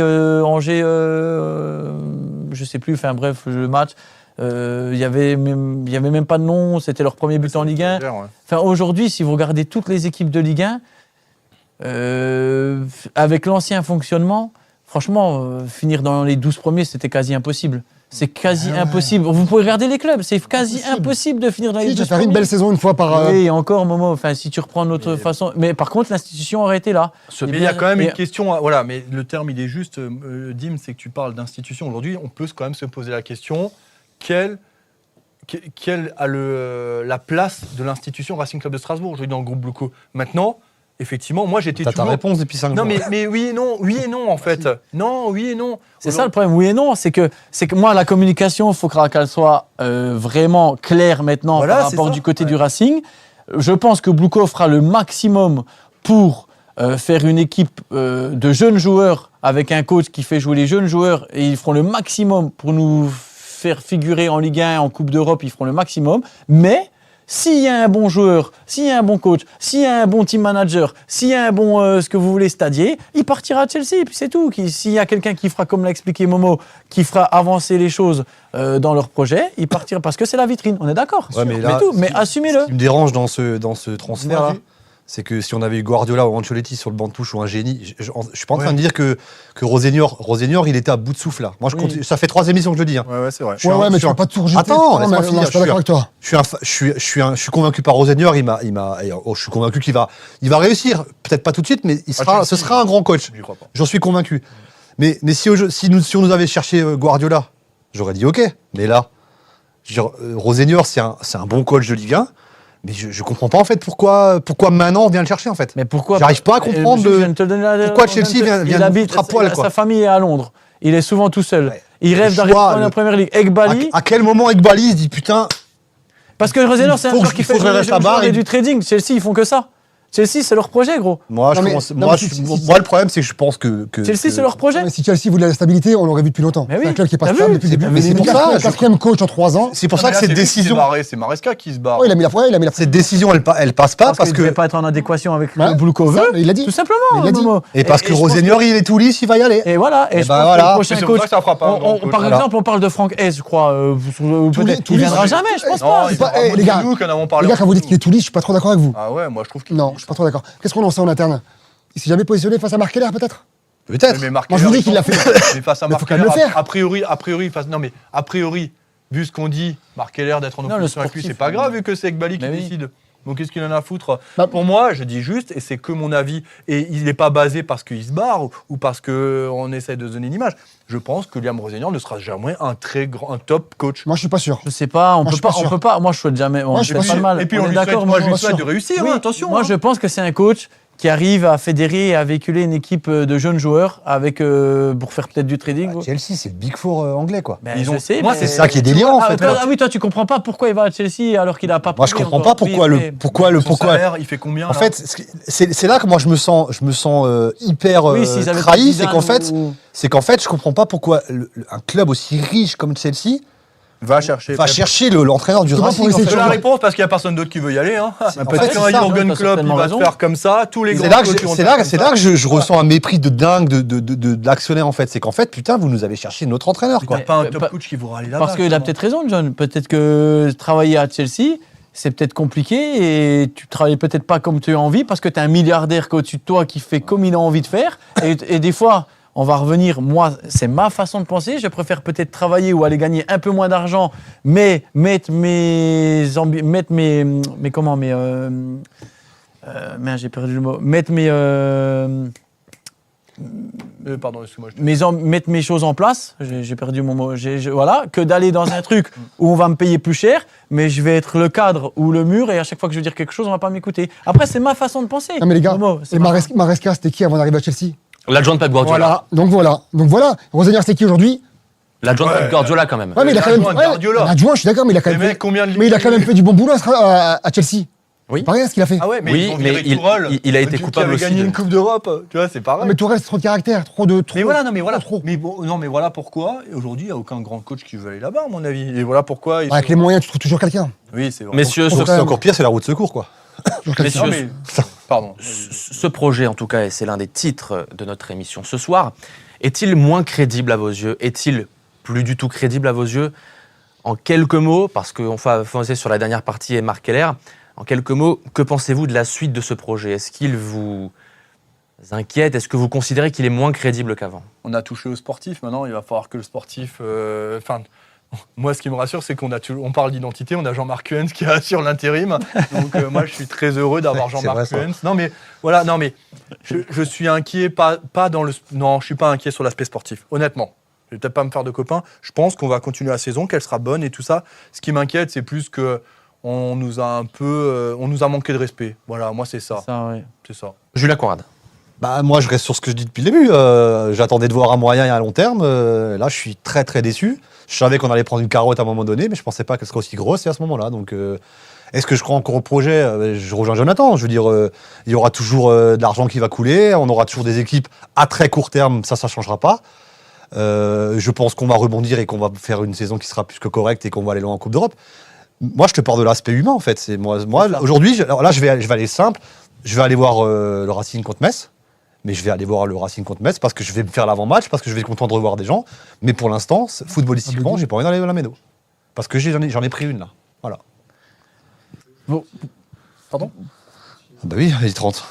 je sais plus. Enfin, bref, le match. Il y avait même pas de nom. C'était leur premier but en Ligue 1. Ouais. Enfin, aujourd'hui, si vous regardez toutes les équipes de Ligue 1, avec l'ancien fonctionnement, franchement, finir dans les 12 premiers, c'était quasi impossible. C'est quasi impossible. Vous pouvez regarder les clubs, c'est quasi impossible de finir dans les Si, 12 tu vas faire premiers. une belle saison une fois par. Oui, encore, Momo, enfin, si tu reprends notre façon. Mais par contre, l'institution aurait été là. Mais il y a quand même une question, voilà, mais le terme il est juste, Dim, c'est que tu parles d'institution. Aujourd'hui, on peut quand même se poser la question, quelle a la place de l'institution Racing Club de Strasbourg aujourd'hui dans le groupe Blouko? Maintenant, effectivement, moi j'étais T'as ta toujours... réponse depuis 5 Non, jours. mais oui et non en fait. Non, oui et non. C'est ça le problème, oui et non. C'est que moi, la communication, il faut qu'elle soit vraiment claire maintenant Voilà, par c'est rapport ça. du côté du Racing. Je pense que Blouko fera le maximum pour faire une équipe de jeunes joueurs avec un coach qui fait jouer les jeunes joueurs et ils feront le maximum pour nous faire figurer en Ligue 1, en Coupe d'Europe, ils feront le maximum. Mais s'il y a un bon joueur, s'il y a un bon coach, s'il y a un bon team manager, s'il y a un bon, ce que vous voulez, stadier, il partira à Chelsea, et puis c'est tout. S'il y a quelqu'un qui fera, comme l'a expliqué Momo, qui fera avancer les choses dans leur projet, il partira, parce que c'est la vitrine, on est d'accord. Ouais, mais là, tout, mais assumez-le. Ce qui me dérange dans ce transfert-là, c'est que si on avait eu Guardiola ou Ancelotti sur le banc de touche ou un génie, je suis pas en train de dire que Rosenior, il était à bout de souffle là. Moi, ça fait 3 émissions que je le dis. Hein. Ouais, c'est vrai. Mais tu vas pas tout rejeter. Attends, Non, laisse-moi mais finir. non, je suis pas d'accord avec toi. Je suis convaincu par Rosenior. Je suis convaincu qu'il va réussir. Peut-être pas tout de suite, mais ce sera un grand coach. J'y crois pas. J'en suis convaincu. Mais si on nous avait cherché Guardiola, j'aurais dit OK. Mais là, Rosenior, c'est un bon coach de Ligue 1. Mais je comprends pas en fait pourquoi maintenant on vient le chercher en fait. Mais pourquoi J'arrive pas à comprendre je viens de te donner pourquoi Chelsea vient il nous habite, foutre à poil, quoi. Sa famille est à Londres. Il est souvent tout seul. Ouais. Il rêve Le d'arriver choix, dans la le- Première Ligue. Ekbali, à quel moment Ekbali se dit putain, parce que Rosenior, c'est un faut que joueur je- qui faut fait que je reste là-bas et- du trading. Chelsea, ils font que ça. Chelsea, c'est leur projet, gros. moi Non, mais- moi, si- le problème c'est que je pense que Chelsea, c'est leur projet. Mais si Chelsea voulait la stabilité, on l'aurait vu depuis longtemps. Mais C'est oui. un club qui est pas T'as stable vu depuis le début. Mais c'est pour ça, je- Quatrième coach en 3 ans. c'est pour Non, ça mais que là, cette c'est lui qui s'est décision barré, c'est Maresca qui se barre. Oh, il a mis la cette décision elle passe pas parce qu'il que ne pas être en adéquation avec Ouais, le Blue ça, il l'a dit. Tout simplement. Il l'a dit. Momo. et parce que je pense Rosenior il est tout lisse, il va y aller. Et voilà. Et Et je ben pense voilà. que le Mais prochain c'est pour coach. ça que ça fera pas un grand coach. Par Voilà. exemple, on parle de Franck Hez, je crois. Il Toulis, viendra mais- jamais, je pense Non, pas. il pas- va les gars, nous qu'en avons Les parlé. gars, quand vous dites qu'il est tout lisse, je suis pas trop d'accord avec vous. Ah ouais, moi je trouve qu'il. Non, je suis pas trop d'accord. Qu'est-ce qu'on en sait en interne? Il s'est jamais positionné face à Marc Keller, peut-être? Peut-être. Mais Marc Moi, je vous Keller, dis qu'il l'a fait. Mais face à Mais Marc faut quand même Keller, le faire. a priori, a priori, vu ce qu'on dit, Marc Keller d'être en Non, le opposition avec lui, sportif, c'est pas grave vu que c'est Ekbali qui Mais oui. décide. Donc qu'est-ce qu'il en a à foutre? Bah, Pour moi, je dis juste, et c'est que mon avis, et il n'est pas basé parce qu'il se barre ou parce qu'on essaie de se donner une image. Je pense que Liam Rosenior ne sera jamais un top coach. Moi, je suis pas sûr. Je sais pas, on Moi, je peut suis pas, pas on sûr. peut pas. Moi, je souhaite jamais. On Moi, ne je suis fait pas pas sûr. de mal. Et puis on lui est souhaite, d'accord. moi je lui Momo. souhaite de réussir, Oui, hein, attention. Moi, hein. je pense que c'est un coach qui arrive à fédérer et à véhiculer une équipe de jeunes joueurs avec pour faire peut-être du trading. Chelsea c'est le Big Four anglais quoi. Ben, Ils je ont- sais, moi, mais- c'est ça qui est délirant, en fait. Ah oui, toi, tu comprends pas pourquoi il va à Chelsea alors qu'il a pas. Moi je prouvé comprends encore. pas pourquoi Oui, mais- Son salaire, il fait combien En là fait, c'est là que moi je me sens hyper Oui, s'ils avaient trahi, pas c'est qu'en fait, je comprends pas pourquoi un club aussi riche comme Chelsea va chercher. va chercher l'entraîneur du Comment Racing. pour essayer en C'est fait. la réponse parce qu'il n'y a personne d'autre qui veut y aller. Hein. en fait, Peut-être c'est qu'un ça. Jürgen T'as Klopp, il certainement va raison. se faire comme ça. Tous les C'est grands là que coachs je- vont c'est faire là, comme c'est ça. là que je ressens un mépris de dingue de l'actionnaire en fait. C'est qu'en fait, putain, vous nous avez cherché notre entraîneur Il quoi. n'y a pas un Mais top pas- coach qui voudra aller là-bas. Parce qu'il a peut-être raison, John. Peut-être que travailler à Chelsea, c'est peut-être compliqué et tu travailles peut-être pas comme tu as envie parce que tu as un milliardaire qui est au-dessus de toi qui fait comme il a envie de faire. Et des fois, on va revenir. Moi, c'est ma façon de penser. Je préfère peut-être travailler ou aller gagner un peu moins d'argent, mais mettre mes merde, j'ai perdu le mot. Pardon, excuse-moi. Mettre mes choses en place, j'ai perdu mon mot, voilà, que d'aller dans un truc où on va me payer plus cher, mais je vais être le cadre ou le mur et à chaque fois que je veux dire quelque chose, on va pas m'écouter. Après, c'est ma façon de penser. Non, mais les gars, Momo, c'est et ma- Maresca, c'était qui avant d'arriver à Chelsea? L'adjoint de Pep Guardiola. Voilà. Donc voilà. Rosenior, c'était qui aujourd'hui? L'adjoint de Pep Guardiola quand même. Ouais, mais il a quand même. L'adjoint de Guardiola. L'adjoint, je suis d'accord, mais il a quand Les même. mecs, combien de Mais il a quand même fait du bon boulot à Chelsea. Oui. C'est pas rien ce qu'il a fait. Ah ouais, mais Oui, ils ont mais viré il- Tourelle, il a été qui coupable avait aussi gagné de- une Coupe d'Europe. Tu vois, c'est pareil. Mais Tourelle, c'est trop de caractère, trop. Mais voilà, non, mais voilà. trop. Mais bon, non, mais voilà pourquoi. Et aujourd'hui, il n'y a aucun grand coach qui veut aller là-bas, à mon avis. Et voilà pourquoi. Avec les moyens, tu trouves toujours quelqu'un. Oui, c'est vrai. Messieurs, Donc, ce, C'est encore pire, c'est la roue de secours quoi. Toujours quelqu'un. Non, messieurs, mais. Pardon. ce projet, en tout cas, et c'est l'un des titres de notre émission ce soir, est-il moins crédible à vos yeux? Est-il plus du tout crédible à vos yeux? En quelques mots, parce qu'on va foncer sur la dernière partie et Marc Keller, en quelques mots, que pensez-vous de la suite de ce projet? Est-ce qu'il vous inquiète? Est-ce que vous considérez qu'il est moins crédible qu'avant? On a touché au sportif. Maintenant, il va falloir que le sportif. Enfin, moi, ce qui me rassure, c'est on parle d'identité. On a Jean-Marc Huens qui assure l'intérim. Donc, moi, je suis très heureux d'avoir C'est Jean-Marc vrai, ça. Huens. Non, mais voilà. Non, mais je suis inquiet. Pas dans le. Non, je suis pas inquiet sur l'aspect sportif. Honnêtement. Je vais peut-être pas me faire de copains. Je pense qu'on va continuer la saison, qu'elle sera bonne et tout ça. Ce qui m'inquiète, c'est plus que on nous a manqué de respect. Voilà, moi c'est ça. ouais. C'est ça. Julien Conrad. Bah moi je reste sur ce que je dis depuis le début. J'attendais de voir à moyen et à long terme. Là je suis très très déçu. Je savais qu'on allait prendre une carotte à un moment donné, mais je pensais pas qu'elle serait aussi grosse et à ce moment-là. Donc est-ce que je crois encore au projet? Je rejoins Jonathan. Je veux dire, il y aura toujours de l'argent qui va couler. On aura toujours des équipes à très court terme. Ça changera pas. Je pense qu'on va rebondir et qu'on va faire une saison qui sera plus que correcte et qu'on va aller loin en Coupe d'Europe. Moi, je te parle de l'aspect humain, en fait. C'est moi aujourd'hui, je vais aller simple. Je vais aller voir le Racing contre Metz. Mais je vais aller voir le Racing contre Metz parce que je vais me faire l'avant-match, parce que je vais être content de revoir des gens. Mais pour l'instant, footballistiquement, j'ai pas envie d'aller à la Méno. Parce que j'en ai pris une, là. Voilà. Bon, Pardon? Bah oui, il est 30.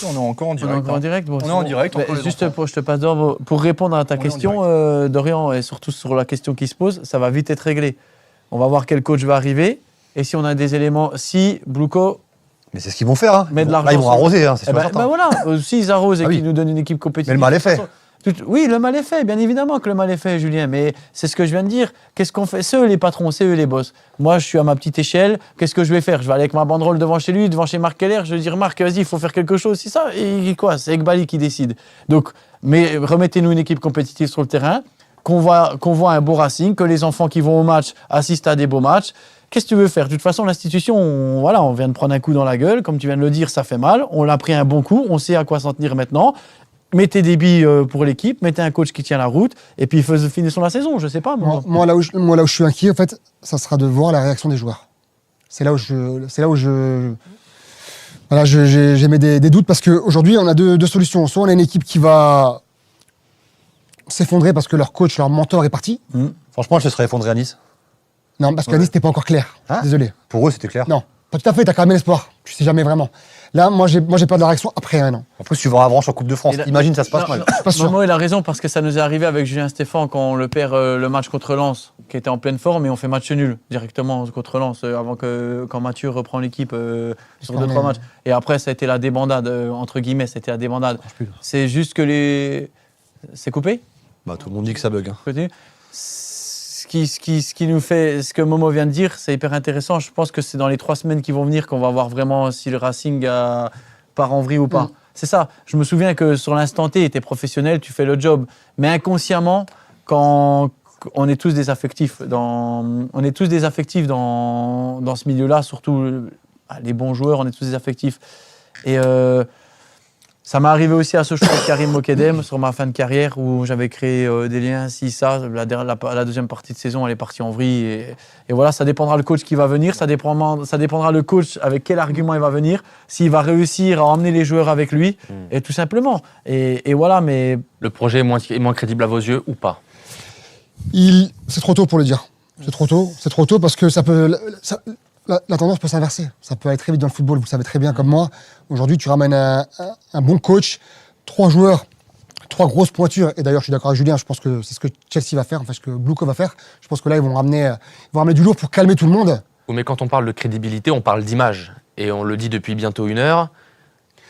On est encore en On est direct. encore en direct. Bon, On c'est est en bon. direct, Mais encore les juste enfants. je te passe d'ordre pour répondre à ta On est en question, Dorian, et surtout sur la question qui se pose, ça va vite être réglé. On va voir quel coach va arriver. Et si on a des éléments, si Bluco Mais c'est ce qu'ils vont faire. Hein. met de Là, l'argent. ils vont sur- arroser, hein, c'est Eh sûr ben, certain. ben voilà, s'ils arrosent et Ah oui. qu'ils nous donnent une équipe compétitive. Mais le mal est fait. Oui, le mal est fait, bien évidemment que le mal est fait, Julien, mais c'est ce que je viens de dire. Qu'est-ce qu'on fait? C'est eux les patrons, c'est eux les boss. Moi, je suis à ma petite échelle. Qu'est-ce que je vais faire? Je vais aller avec ma banderole devant chez lui, devant chez Marc Keller. Je vais dire, Marc, vas-y, il faut faire quelque chose. C'est ça. Et quoi? C'est Ekbali qui décide. Donc, mais remettez-nous une équipe compétitive sur le terrain, qu'on voit un beau Racing, que les enfants qui vont au match assistent à des beaux matchs. Qu'est-ce que tu veux faire? De toute façon, l'institution, on vient de prendre un coup dans la gueule. Comme tu viens de le dire, ça fait mal. On l'a pris un bon coup. On sait à quoi s'en tenir maintenant. Mettez des billes pour l'équipe, mettez un coach qui tient la route, et puis finissons la saison, je sais pas. Moi, là où je suis inquiet, en fait, ça sera de voir la réaction des joueurs. C'est là où j'ai mis des doutes, parce qu'aujourd'hui, on a deux solutions. Soit on a une équipe qui va s'effondrer parce que leur coach, leur mentor est parti. Franchement, je te serais effondré à Nice. Non, parce qu'à Nice, c'était pas encore clair. Hein Désolé. Pour eux, c'était clair. Non, pas tout à fait, t'as quand même l'espoir. Tu sais jamais vraiment. Là, moi, j'ai peur de la réaction après un an. En plus, tu vas en Avranches en Coupe de France. Et là- Imagine, ça se passe Non, mal. Pas sûr. Momo, il a raison, parce que ça nous est arrivé avec Julien Stéphan quand on le perd le match contre Lens, qui était en pleine forme, et on fait match nul directement contre Lens, quand Mathieu reprend l'équipe sur Quand 2-3 même. matchs. Et après, ça a été la débandade, entre guillemets, c'était la débandade. plus. C'est juste que les... C'est coupé? Bah, tout le monde dit que ça bug. Hein. Continue. Ce qui nous fait, ce que Momo vient de dire, c'est hyper intéressant. Je pense que c'est dans les 3 semaines qui vont venir qu'on va voir vraiment si le Racing part en vrille ou pas. C'est ça. Je me souviens que sur l'instant T, tu es professionnel, tu fais le job. Mais inconsciemment, quand on est tous des affectifs dans ce milieu-là, surtout les bons joueurs, on est tous des affectifs. Et ça m'est arrivé aussi à ce choix avec Karim Mokedem sur ma fin de carrière où j'avais créé des liens, si ça, la deuxième partie de saison, elle est partie en vrille. Et voilà, ça dépendra le coach qui va venir, ça dépendra le coach avec quel argument il va venir, s'il va réussir à emmener les joueurs avec lui, et tout simplement. Et voilà, mais Le projet est moins crédible à vos yeux ou pas? C'est trop tôt pour le dire. C'est trop tôt parce que la tendance peut s'inverser. Ça peut aller très vite dans le football, vous le savez très bien comme moi. Aujourd'hui, tu ramènes un bon coach, 3 joueurs, 3 grosses pointures. Et d'ailleurs, je suis d'accord avec Julien, je pense que c'est ce que Chelsea va faire, enfin ce que Bluco va faire. Je pense que là, ils vont ramener du lourd pour calmer tout le monde. Oui, mais quand on parle de crédibilité, on parle d'image. Et on le dit depuis bientôt 1 heure,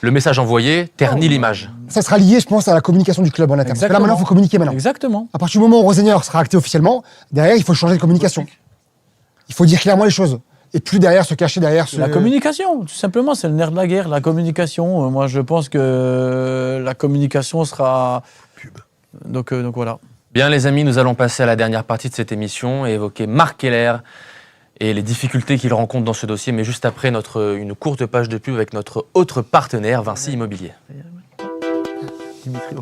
le message envoyé ternit l'image. Ça sera lié, je pense, à la communication du club en interne. Parce que là, Exactement. maintenant, il faut communiquer maintenant. exactement. À partir du moment où Rosenior sera acté officiellement, derrière, il faut changer de communication. Il faut dire clairement les choses. Et plus derrière, se cacher derrière. La communication, tout simplement, c'est le nerf de la guerre, la communication. Moi, je pense que la communication sera... Donc voilà. Bien les amis, nous allons passer à la dernière partie de cette émission et évoquer Marc Keller et les difficultés qu'il rencontre dans ce dossier, mais juste après une courte page de pub avec notre autre partenaire, Vinci Immobilier. Dimitri,